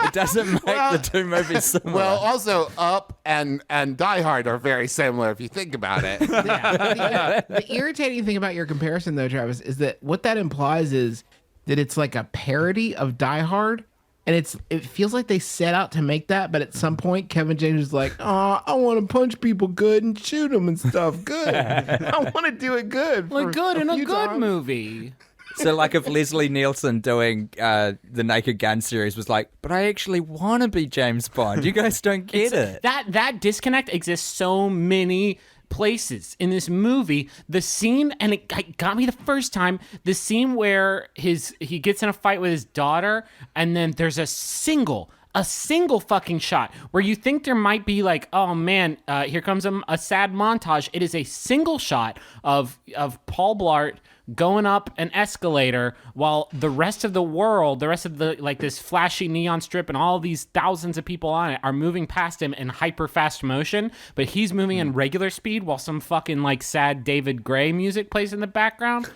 Speaker 5: It doesn't make the two movies similar.
Speaker 3: Well, also Up and Die Hard are very similar if you think about it.
Speaker 4: The irritating thing about your comparison, though, Travis, is that what that implies is that it's like a parody of Die Hard, and it feels like they set out to make that, but at some point, Kevin James is like, "Oh, I want to punch people good and shoot them and stuff. Good. I want to do it good.
Speaker 2: Like good in a
Speaker 4: few
Speaker 2: good
Speaker 4: times."
Speaker 2: movie.
Speaker 5: So, like, if Leslie Nielsen doing the Naked Gun series was like, but I actually want to be James Bond. You guys don't get it.
Speaker 2: That disconnect exists so many places in this movie. The scene, and it got me the first time, the scene where he gets in a fight with his daughter, and then there's a single fucking shot where you think there might be like, oh man, here comes a sad montage. It is a single shot of Paul Blart going up an escalator while the rest of the world, the rest of the, like, this flashy neon strip and all these thousands of people on it are moving past him in hyper fast motion, but he's moving in regular speed while some fucking like sad David Gray music plays in the background.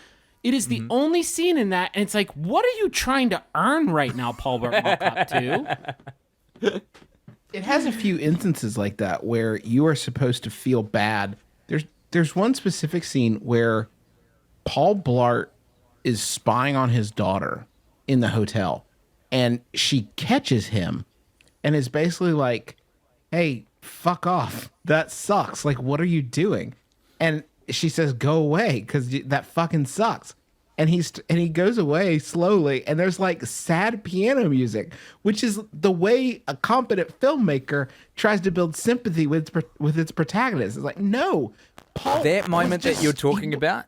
Speaker 2: It is the only scene in that, and it's like, what are you trying to earn right now, Paul Blart Mall Cop 2?
Speaker 4: It has a few instances like that where you are supposed to feel bad. There's one specific scene where Paul Blart is spying on his daughter in the hotel, and she catches him and is basically like, "Hey, fuck off. That sucks. Like, what are you doing?" And she says, "Go away, because that fucking sucks." And he goes away slowly, and there's like sad piano music, which is the way a competent filmmaker tries to build sympathy with its protagonist. It's like, no, Paul.
Speaker 5: That moment that you're talking about,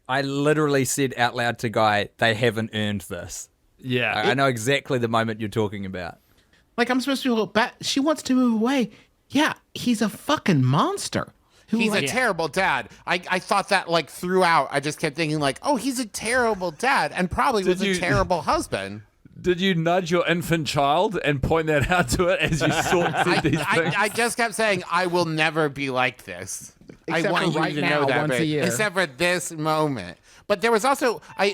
Speaker 5: I literally said out loud to Guy, they haven't earned this.
Speaker 6: Yeah.
Speaker 5: I know exactly the moment you're talking about.
Speaker 4: Like, I'm supposed to look back. She wants to move away. Yeah, he's a fucking monster.
Speaker 3: He's a terrible dad. I thought that, like, throughout. I just kept thinking, like, oh, he's a terrible dad and probably was a terrible husband.
Speaker 6: Did you nudge your infant child and point that out to it as you sort through these things?
Speaker 3: I just kept saying, I will never be like this.
Speaker 4: Except
Speaker 3: I want
Speaker 4: for
Speaker 3: you
Speaker 4: right
Speaker 3: to
Speaker 4: now,
Speaker 3: know that,
Speaker 4: once a
Speaker 3: babe.
Speaker 4: year.
Speaker 3: Except for this moment. But there was also, I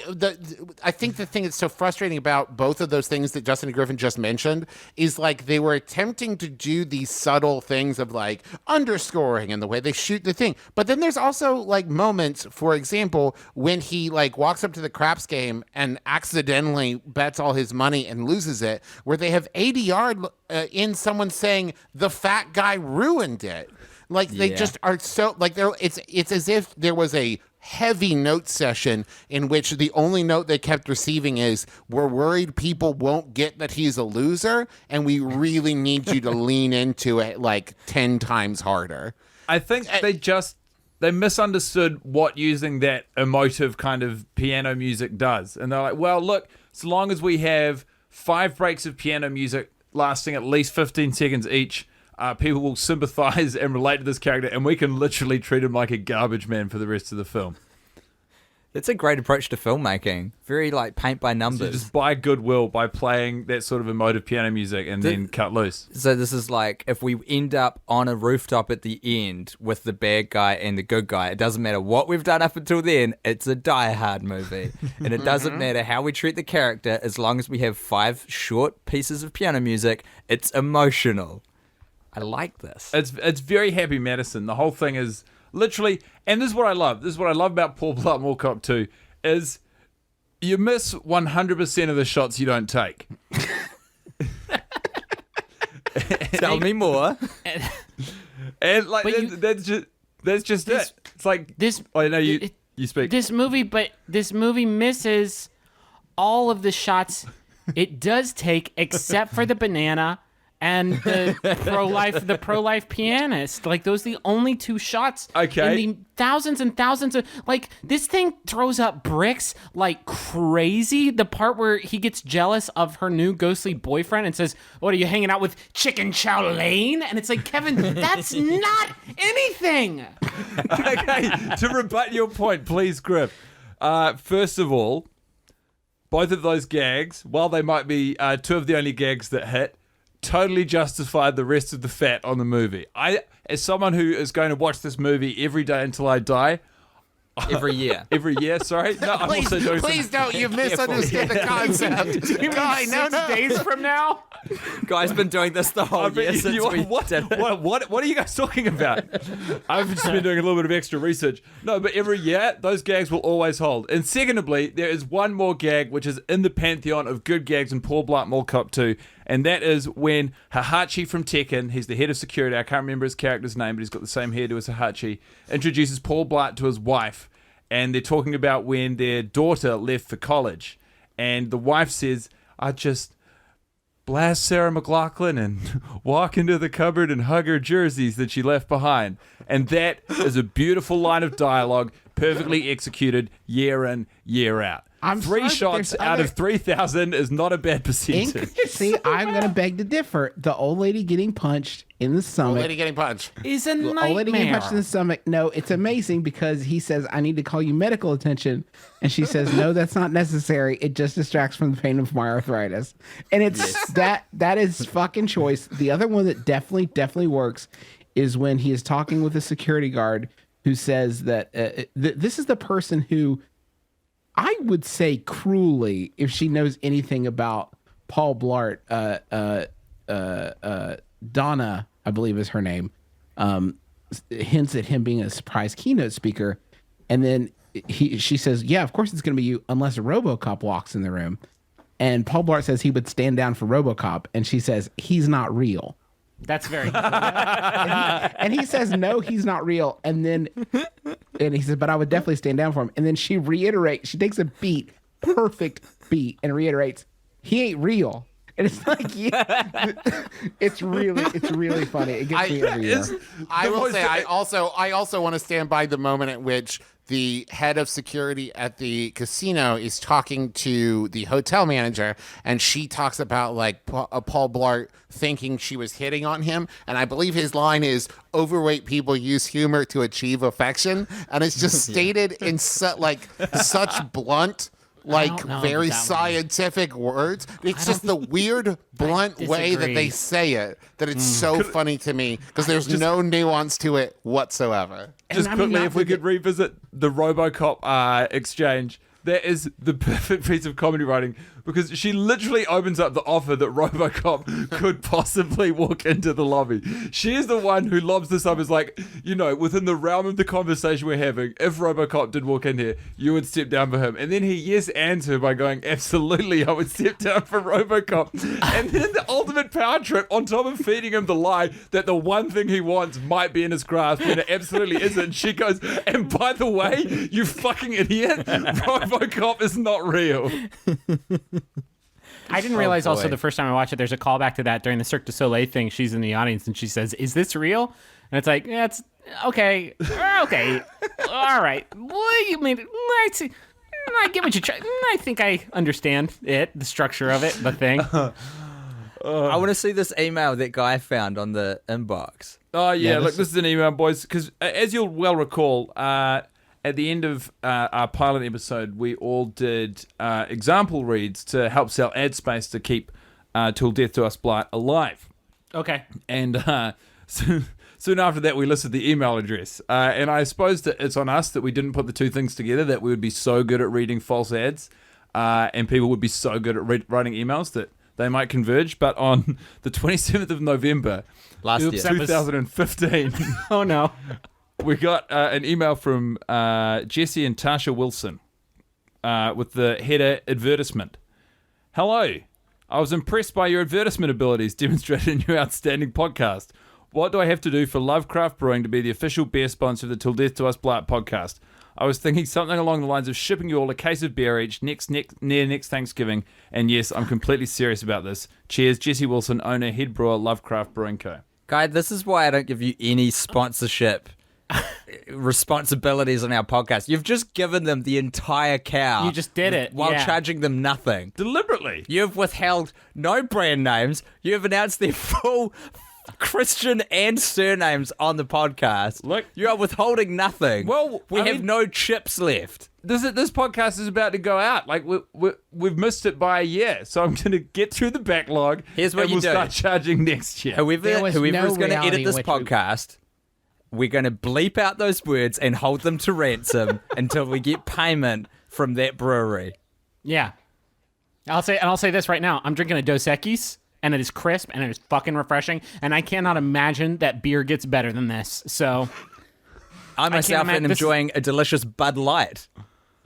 Speaker 3: think the thing that's so frustrating about both of those things that Justin and Griffin just mentioned is, like, they were attempting to do these subtle things of, like, underscoring and the way they shoot the thing. But then there's also, like, moments, for example, when he, like, walks up to the craps game and accidentally bets all his money and loses it, where they have ADR in someone saying, the fat guy ruined it. Like, they just are so, like, it's as if there was a heavy note session in which the only note they kept receiving is, we're worried people won't get that he's a loser, and we really need you to lean into it like 10 times harder.
Speaker 6: I think they misunderstood what using that emotive kind of piano music does. And they're like, well, look, so long as we have 5 breaks of piano music lasting at least 15 seconds each, people will sympathize and relate to this character, and we can literally treat him like a garbage man for the rest of the film.
Speaker 5: That's a great approach to filmmaking. Very, like, paint by
Speaker 6: So
Speaker 5: numbers.
Speaker 6: just buy goodwill by playing that sort of emotive piano music and then cut loose.
Speaker 5: So this is like, if we end up on a rooftop at the end with the bad guy and the good guy, it doesn't matter what we've done up until then, it's a Die Hard movie. And it doesn't matter how we treat the character, as long as we have 5 short pieces of piano music, it's emotional. I like this.
Speaker 6: It's very Happy Madison. The whole thing is literally, and this is what I love. This is what I love about Paul Blart Mall Cop 2, is you miss 100% of the shots you don't take.
Speaker 5: Tell me more.
Speaker 6: And like
Speaker 2: But
Speaker 6: that's just it. It's like
Speaker 2: this.
Speaker 6: I know you speak.
Speaker 2: This movie misses all of the shots it does take, except for the banana and the pro-life pianist. Like, those are the only 2 shots.
Speaker 6: Okay.
Speaker 2: In the thousands and thousands of, like, this thing throws up bricks like crazy. The part where he gets jealous of her new ghostly boyfriend and says, "What, are you hanging out with Chicken Chow Lane?" And it's like, Kevin, that's not anything.
Speaker 6: Okay, to rebut your point, please, Griff. First of all, both of those gags, while they might be 2 of the only gags that hit, totally justified the rest of the fat on the movie. As someone who is going to watch this movie every day until I die,
Speaker 5: every year.
Speaker 6: Every year, sorry. No, I'm also doing
Speaker 3: Please don't. You've misunderstood the concept. Guy, no, no.
Speaker 2: Days from now?
Speaker 5: Guy's been doing this the whole year since we did it.
Speaker 6: What are you guys talking about? I've just been doing a little bit of extra research. No, but every year, those gags will always hold. And secondly, there is one more gag which is in the pantheon of good gags in Paul Blart Mall Cop 2, and that is when Hahachi from Tekken, he's the head of security, I can't remember his character's name, but he's got the same hairdo as Hahachi, introduces Paul Blart to his wife, and they're talking about when their daughter left for college. And the wife says, I just blast Sarah McLachlan and walk into the cupboard and hug her jerseys that she left behind. And that is a beautiful line of dialogue, perfectly executed year in, year out.
Speaker 4: I'm
Speaker 6: Three
Speaker 4: sorry,
Speaker 6: shots
Speaker 4: there's
Speaker 6: out
Speaker 4: other-
Speaker 6: of 3,000 is not a bad percentage.
Speaker 4: See, I'm going to beg to differ. The old lady getting punched in the
Speaker 3: Old
Speaker 4: stomach.
Speaker 3: lady getting punched.
Speaker 2: Is a
Speaker 4: Old lady getting punched in
Speaker 2: nightmare.
Speaker 4: the stomach. No, it's amazing because he says, I need to call you medical attention. And she says, no, that's not necessary. It just distracts from the pain of my arthritis. And it's that is fucking choice. The other one that definitely works is when he is talking with a security guard who says that this is the person who I would say cruelly, if she knows anything about Paul Blart, Donna, I believe is her name, hints at him being a surprise keynote speaker. And then she says, yeah, of course it's going to be you unless a RoboCop walks in the room. And Paul Blart says he would stand down for RoboCop. And she says, he's not real.
Speaker 2: That's very
Speaker 4: And he says, no, he's not real. And he says, but I would definitely stand down for him. And then she reiterates, she takes a perfect beat, and reiterates, he ain't real. And it's like, yeah, it's really funny. It gets me every year.
Speaker 3: I will say, I also want to stand by the moment at which the head of security at the casino is talking to the hotel manager, and she talks about like Paul Blart thinking she was hitting on him, and I believe his line is, overweight people use humor to achieve affection, and it's just stated in such blunt, like
Speaker 2: know
Speaker 3: very
Speaker 2: that one.
Speaker 3: scientific words. It's just the weird, blunt way that
Speaker 2: disagree.
Speaker 3: they say it that it's so funny to me because there's no nuance to it whatsoever.
Speaker 6: Just
Speaker 4: And I mean,
Speaker 6: quickly,
Speaker 4: not
Speaker 6: if we
Speaker 4: that
Speaker 6: could revisit the RoboCop exchange, that is the perfect piece of comedy writing because she literally opens up the offer that RoboCop could possibly walk into the lobby. She is the one who lobs this up as like, within the realm of the conversation we're having, if RoboCop did walk in here, you would step down for him. And then he yes-ands her by going, absolutely, I would step down for RoboCop. And then the ultimate power trip on top of feeding him the lie that the one thing he wants might be in his grasp when it absolutely isn't. She goes, and by the way, you fucking idiot, RoboCop is not real.
Speaker 2: I didn't realize also
Speaker 5: boy.
Speaker 2: the first time I watched it, there's a callback to that during the Cirque du Soleil thing. She's in the audience and she says, is this real? And it's like, yeah, it's okay. Okay. All right. Well, you made it. I see. I get what you try. I think I understand the structure of it, the thing.
Speaker 5: I want to see this email that Guy found on the inbox.
Speaker 6: Oh, yeah, look, this is an email, boys, because as you'll well recall, at the end of our pilot episode, we all did example reads to help sell ad space to keep Till Death Do Us Blight alive.
Speaker 2: Okay.
Speaker 6: And soon after that, we listed the email address. And I suppose that it's on us that we didn't put the two things together, that we would be so good at reading false ads and people would be so good at writing emails that they might converge. But on the 27th of November,
Speaker 5: Last year.
Speaker 6: 2015...
Speaker 2: Oh, no.
Speaker 6: We got an email from Jesse and Tasha Wilson with the header advertisement. Hello. I was impressed by your advertisement abilities demonstrated in your outstanding podcast. What do I have to do for Lovecraft Brewing to be the official beer sponsor of the Till Death Do Us Blight podcast? I was thinking something along the lines of shipping you all a case of beer each near next Thanksgiving. And yes, I'm completely serious about this. Cheers, Jesse Wilson, owner, head brewer, Lovecraft Brewing Co.
Speaker 5: Guy, this is why I don't give you any sponsorship responsibilities on our podcast. You've just given them the entire cow.
Speaker 2: You just did it,
Speaker 5: while
Speaker 2: yeah.
Speaker 5: charging them nothing.
Speaker 6: Deliberately.
Speaker 5: You've withheld no brand names. You've announced their full Christian and surnames on the podcast.
Speaker 6: Look,
Speaker 5: you are withholding nothing.
Speaker 6: Well,
Speaker 5: we
Speaker 6: I
Speaker 5: have
Speaker 6: mean-
Speaker 5: no chips left.
Speaker 6: This podcast is about to go out. Like we've missed it by a year, so I'm going to get through the backlog.
Speaker 5: Here's what
Speaker 6: and
Speaker 5: you
Speaker 6: we'll
Speaker 5: do.
Speaker 6: start charging next year.
Speaker 4: There
Speaker 5: Whoever
Speaker 4: was
Speaker 5: is
Speaker 4: no
Speaker 5: going to
Speaker 4: reality
Speaker 5: edit this
Speaker 4: in which we-
Speaker 5: podcast we're going to bleep out those words and hold them to ransom until we get payment from that brewery.
Speaker 2: Yeah. I'll say this right now. I'm drinking a Dos Equis, and it is crisp, and it is fucking refreshing, and I cannot imagine that beer gets better than this. So
Speaker 5: I myself am enjoying a delicious Bud Light.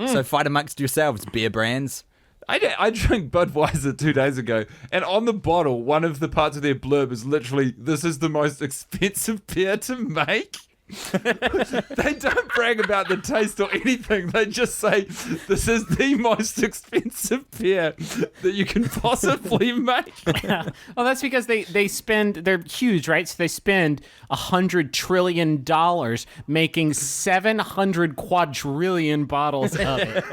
Speaker 5: So fight amongst yourselves, beer brands.
Speaker 6: I drank Budweiser 2 days ago, and on the bottle, one of the parts of their blurb is literally, "This is the most expensive beer to make." They don't brag about the taste or anything. They just say, "This is the most expensive beer that you can possibly make."
Speaker 2: Well, that's because they're huge, right? So they spend $100 trillion making 700 quadrillion bottles of it.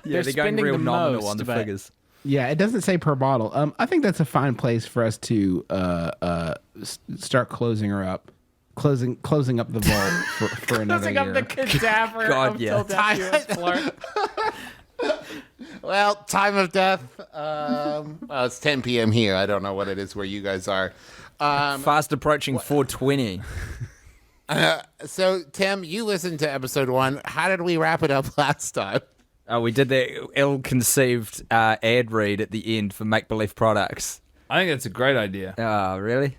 Speaker 5: Yeah, they're going real nominal on the figures.
Speaker 4: Yeah, it doesn't say per bottle. I think that's a fine place for us to start closing her up. Closing up the vault for another
Speaker 2: Closing
Speaker 4: year.
Speaker 2: up the cadaver
Speaker 5: God,
Speaker 2: of
Speaker 5: yeah.
Speaker 2: Philadelphia U.S. Flart.
Speaker 3: Well, time of death. It's 10 p.m. here. I don't know what it is where you guys are.
Speaker 5: Fast approaching 420.
Speaker 3: So, Tim, you listened to episode 1. How did we wrap it up last time?
Speaker 5: Oh, we did that ill-conceived ad read at the end for Make Believe products.
Speaker 6: I think that's a great idea.
Speaker 5: Oh, really?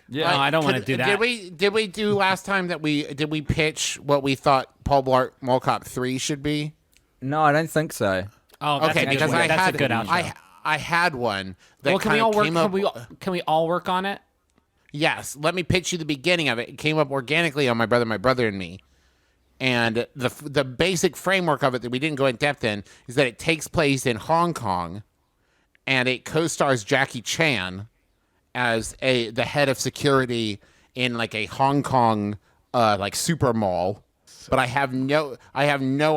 Speaker 6: Yeah,
Speaker 2: No, I don't want to do that.
Speaker 3: Did we do last time that we pitch what we thought Paul Blart Mall Cop 3 should be?
Speaker 5: No, I don't think so.
Speaker 2: Oh, that's
Speaker 3: Okay,
Speaker 2: a good
Speaker 3: because
Speaker 2: one. That's a good outro.
Speaker 3: I had one that
Speaker 2: Well, can we all work?
Speaker 3: came up.
Speaker 2: Can we all work on it?
Speaker 3: Yes, let me pitch you the beginning of it. It came up organically on My Brother, and Me. And the basic framework of it that we didn't go in depth in is that it takes place in Hong Kong, and it co-stars Jackie Chan as the head of security in like a Hong Kong like super mall. But I have no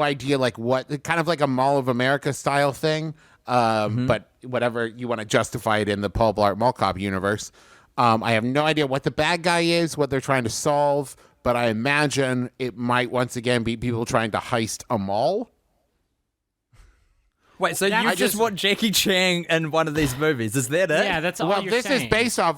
Speaker 3: idea like what, kind of like a Mall of America style thing. But whatever you want to justify it in the Paul Blart Mall Cop universe. I have no idea what the bad guy is, what they're trying to solve, but I imagine it might once again be people trying to heist a mall.
Speaker 5: Wait, so you just want Jackie Chan in one of these movies? Is that it?
Speaker 2: Yeah, that's all
Speaker 3: Well,
Speaker 2: you're
Speaker 3: this
Speaker 2: saying.
Speaker 3: is based off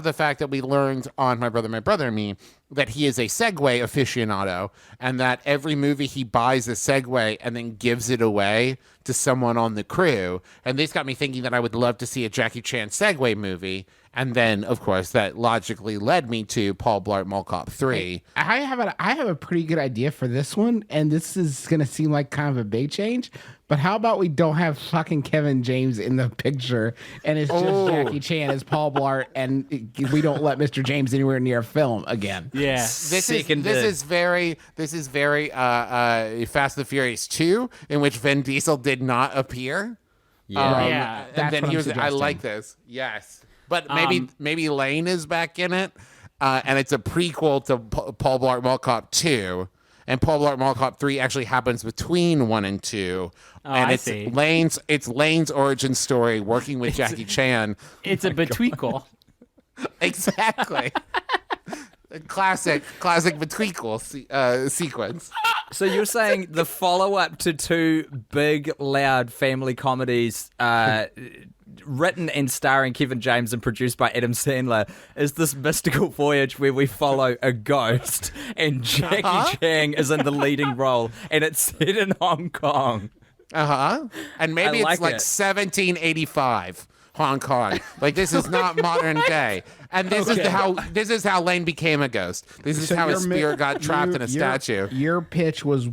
Speaker 3: the fact that we learned on My Brother, and Me that he is a Segway aficionado, and that every movie he buys a Segway and then gives it away to someone on the crew. And this got me thinking that I would love to see a Jackie Chan Segway movie. And then, of course, that logically led me to Paul Blart Mall Cop 3.
Speaker 4: I have a pretty good idea for this one, and this is going to seem like kind of a big change. But how about we don't have fucking Kevin James in the picture, and it's just Jackie Chan as Paul Blart, and we don't let Mr. James anywhere near a film again.
Speaker 2: Yeah.
Speaker 3: This is very Fast and the Furious 2, in which Vin Diesel did not appear.
Speaker 5: Yeah.
Speaker 2: Yeah.
Speaker 3: And
Speaker 4: That's
Speaker 3: then
Speaker 4: what
Speaker 3: he
Speaker 4: I'm
Speaker 3: was. I
Speaker 4: suggesting.
Speaker 3: like this. Yes, but maybe Lane is back in it, and it's a prequel to Paul Blart Mall Cop 2. And Paul Blart Mall Cop 3 actually happens between 1 and 2. And
Speaker 2: I
Speaker 3: it's
Speaker 2: see.
Speaker 3: Lane's origin story working with Jackie Chan.
Speaker 2: It's a betweakle.
Speaker 3: Exactly. Classic betweakle sequence.
Speaker 5: So you're saying the follow-up to two big, loud family comedies written and starring Kevin James and produced by Adam Sandler is this mystical voyage where we follow a ghost and Jackie Chan is in the leading role and it's set in Hong Kong.
Speaker 3: And maybe
Speaker 5: I
Speaker 3: it's
Speaker 5: like
Speaker 3: like
Speaker 5: it.
Speaker 3: 1785 Hong Kong. Like, this is not modern day. And this is how Lane became a ghost. This is how his spirit got trapped in a statue.
Speaker 4: Your pitch was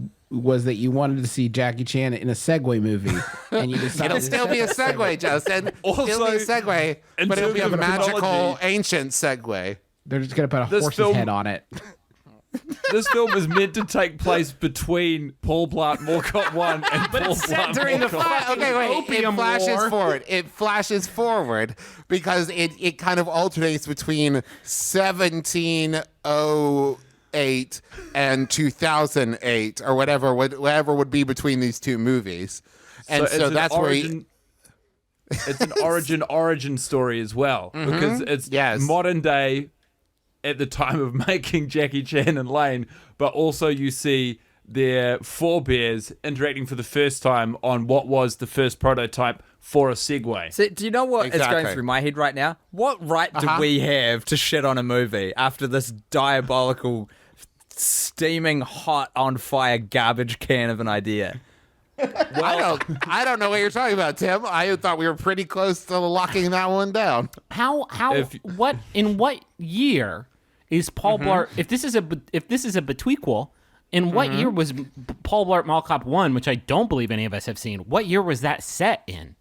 Speaker 4: that you wanted to see Jackie Chan in a Segway movie, and you decided
Speaker 3: It'll still be a Segway, Justin.
Speaker 6: Also,
Speaker 3: It'll be a Segway,
Speaker 6: in
Speaker 3: but it'll be a
Speaker 6: terms of
Speaker 3: magical,
Speaker 6: mythology,
Speaker 3: ancient Segway.
Speaker 4: They're just gonna put a
Speaker 6: This
Speaker 4: horse's
Speaker 6: film-
Speaker 4: head on it.
Speaker 6: This film is meant to take place between Paul Blart Mall Cop 1 and Paul
Speaker 2: it's set
Speaker 6: Blart
Speaker 2: during
Speaker 6: Mall
Speaker 2: the
Speaker 6: Cop.
Speaker 2: fucking
Speaker 3: Okay, wait.
Speaker 2: Opium
Speaker 3: It flashes
Speaker 2: War.
Speaker 3: forward. It flashes forward because it kind of alternates between 1708 and 2008 or whatever would be between these two movies. And so
Speaker 6: it's
Speaker 3: that's
Speaker 6: an
Speaker 3: where
Speaker 6: origin, it's an origin story as well because it's
Speaker 3: Yes.
Speaker 6: modern day at the time of making Jackie Chan and Lane, but also you see their forebears interacting for the first time on what was the first prototype for a Segway.
Speaker 5: So, do you know what is
Speaker 3: Exactly.
Speaker 5: going through my head right now? What right do we have to shit on a movie after this diabolical, steaming hot on fire garbage can of an idea?
Speaker 3: I don't know what you're talking about, Tim. I thought we were pretty close to locking that one down.
Speaker 2: In what year is Paul Blart? If this is a betweequel, in what year was Paul Blart Mall Cop 1, which I don't believe any of us have seen? What year was that set in?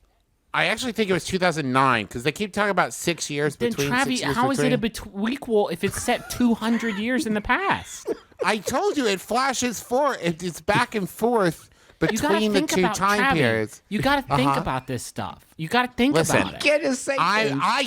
Speaker 3: I actually think it was 2009 because they keep talking about 6 years
Speaker 2: Then
Speaker 3: between.
Speaker 2: Travi,
Speaker 3: 6 years
Speaker 2: how is it a
Speaker 3: between.
Speaker 2: betweequel if it's set 200 years in the past?
Speaker 3: I told you it flashes forward. It's back and forth
Speaker 2: You gotta
Speaker 3: between the
Speaker 2: think
Speaker 3: two
Speaker 2: about
Speaker 3: time
Speaker 2: Travi.
Speaker 3: periods.
Speaker 2: You got to think about this stuff. You got to think
Speaker 3: Listen,
Speaker 2: about it.
Speaker 4: Can't just say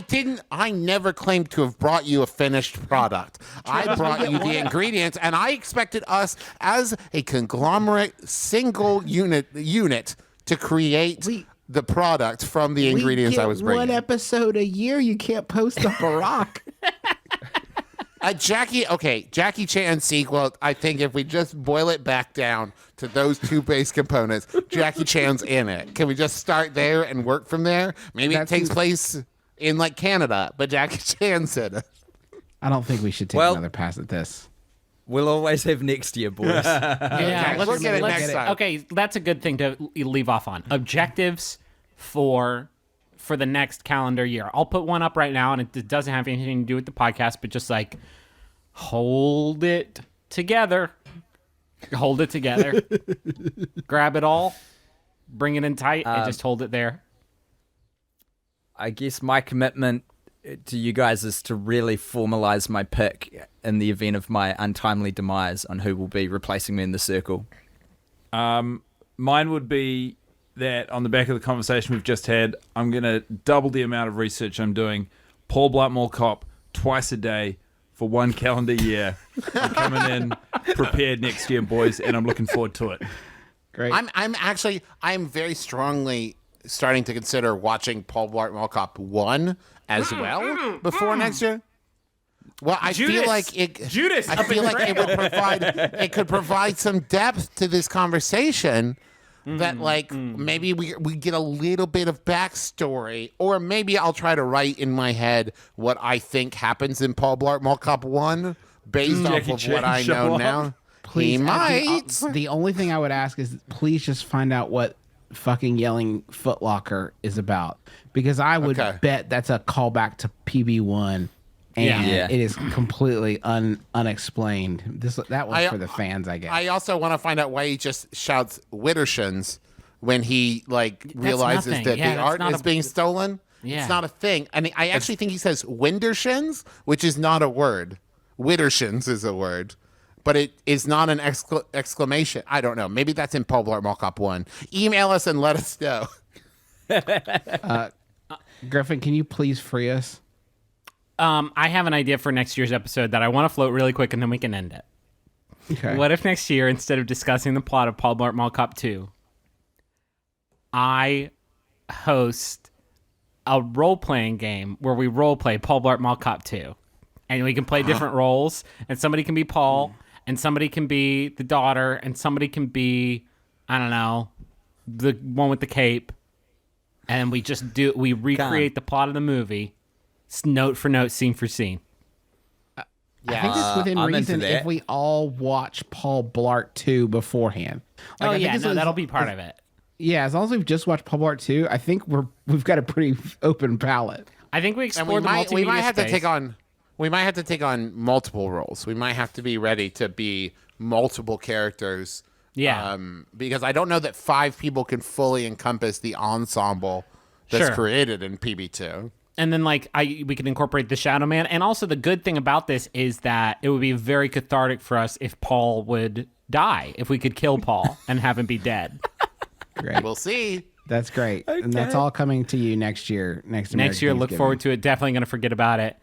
Speaker 4: things.
Speaker 3: I never claimed to have brought you a finished product. I brought you the ingredients, and I expected us as a conglomerate single unit to create the product from the ingredients
Speaker 4: we get
Speaker 3: I was bringing.
Speaker 4: one episode a year. You can't post up a rock.
Speaker 3: Jackie Chan sequel, I think if we just boil it back down to those two base components, Jackie Chan's in it. Can we just start there and work from there? Maybe it takes place in like Canada, but Jackie Chan's in it.
Speaker 4: I don't think we should take another pass at this.
Speaker 5: We'll always have next year, boys.
Speaker 2: Yeah,
Speaker 3: We'll get it next time.
Speaker 2: Okay, that's a good thing to leave off on. Objectives for the next calendar year. I'll put one up right now, and it doesn't have anything to do with the podcast, but just like hold it together. Hold it together. Grab it all. Bring it in tight, and just hold it there.
Speaker 5: I guess my commitment to you guys is to really formalize my pick in the event of my untimely demise on who will be replacing me in the circle.
Speaker 6: Mine would be that on the back of the conversation we've just had, I'm going to double the amount of research I'm doing. Paul Blart Mall Cop twice a day for one calendar year. I'm coming in prepared next year, boys, and I'm looking forward to it.
Speaker 4: Great.
Speaker 3: I'm very strongly starting to consider watching Paul Blart Mall Cop 1 as well before next year. Well, I feel like it could provide some depth to this conversation. That maybe we get a little bit of backstory, or maybe I'll try to write in my head what I think happens in Paul Blart Mall Cop 1 based off of what I know now.
Speaker 4: Please,
Speaker 3: He might.
Speaker 4: The only thing I would ask is please just find out what fucking yelling Foot Locker is about, because I would bet that's a callback to PB1. And it is completely unexplained. That one's for the fans, I guess.
Speaker 3: I also want to find out why he just shouts Widdershins when he realizes
Speaker 2: nothing.
Speaker 3: that the art is being stolen.
Speaker 2: Yeah.
Speaker 3: It's not a thing. And I actually think he says Windershins, which is not a word. Widdershins is a word. But it is not an exclamation. I don't know. Maybe that's in Paul Blart Mall Cop 1. Email us and let us know.
Speaker 4: Griffin, can you please free us?
Speaker 2: I have an idea for next year's episode that I want to float really quick, and then we can end it.
Speaker 4: Okay.
Speaker 2: What if next year, instead of discussing the plot of Paul Blart Mall Cop 2, I host a role-playing game where we role-play Paul Blart Mall Cop 2. And we can play different roles, and somebody can be Paul, and somebody can be the daughter, and somebody can be, I don't know, the one with the cape. And we just recreate the plot of the movie, note for note, scene for scene.
Speaker 4: I think it's within
Speaker 5: I'm
Speaker 4: reason
Speaker 5: into that.
Speaker 4: if we all watch Paul Blart 2 beforehand. I think
Speaker 2: that'll be part of it.
Speaker 4: Yeah, as long as we've just watched Paul Blart 2, I think we've got a pretty open palette.
Speaker 2: I think we
Speaker 3: And
Speaker 2: explore the multimedia
Speaker 3: we might have
Speaker 2: space.
Speaker 3: to take on. We might have to take on multiple roles. We might have to be ready to be multiple characters.
Speaker 2: Yeah.
Speaker 3: Because I don't know that 5 people can fully encompass the ensemble that's
Speaker 2: Sure.
Speaker 3: created in PB2.
Speaker 2: And then we can incorporate the Shadow Man. And also the good thing about this is that it would be very cathartic for us if Paul would die, if we could kill Paul and have him be dead.
Speaker 4: Great.
Speaker 3: We'll see.
Speaker 4: That's great. And that's all coming to you next year. Next
Speaker 2: Year, look forward to it. Definitely going to forget about it.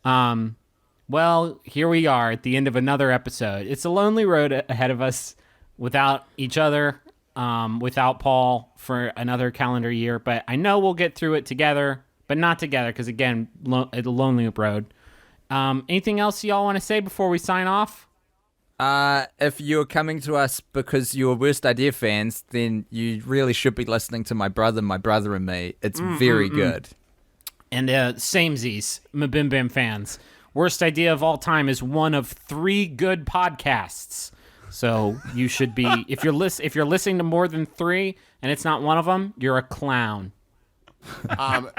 Speaker 2: Well, here we are at the end of another episode. It's a lonely road ahead of us without each other, without Paul for another calendar year. But I know we'll get through it together, but not together because, again, a lonely road. Anything else y'all want to say before we sign off?
Speaker 5: If you're coming to us because you're Worst Idea fans, then you really should be listening to my brother and me. It's very good.
Speaker 2: And samesies, Mabim Bam fans. Worst Idea of All Time is one of 3 good podcasts. So you should be, if you're listening to more than 3 and it's not one of them, you're a clown.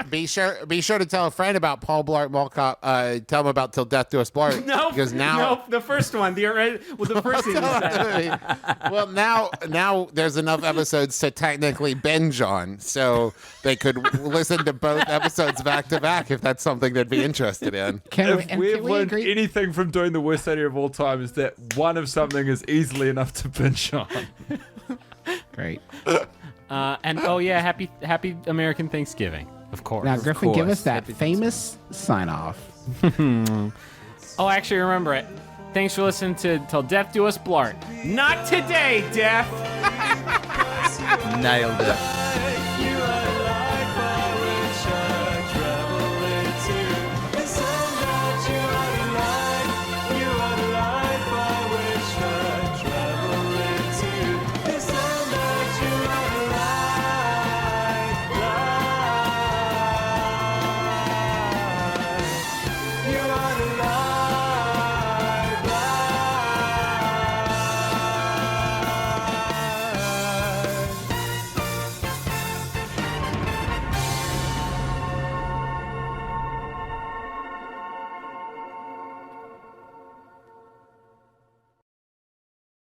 Speaker 3: Be sure to tell a friend about Paul Blart Mall Cop. Tell him about Till Death Do Us Blart. Because now,
Speaker 2: the first one, the first thing you said.
Speaker 3: well, now there's enough episodes to technically binge on, so they could listen to both episodes back to back if that's something they'd be interested in.
Speaker 6: If we've learned anything from doing the Worst Idea of All Time, is that one of something is easily enough to binge on.
Speaker 4: Great.
Speaker 2: And happy American Thanksgiving, of course.
Speaker 4: Now, Griffin, give us that famous sign off.
Speaker 2: Oh, actually, remember it. Thanks for listening to Till Death Do Us Blart. Not today, Death.
Speaker 5: Nailed it.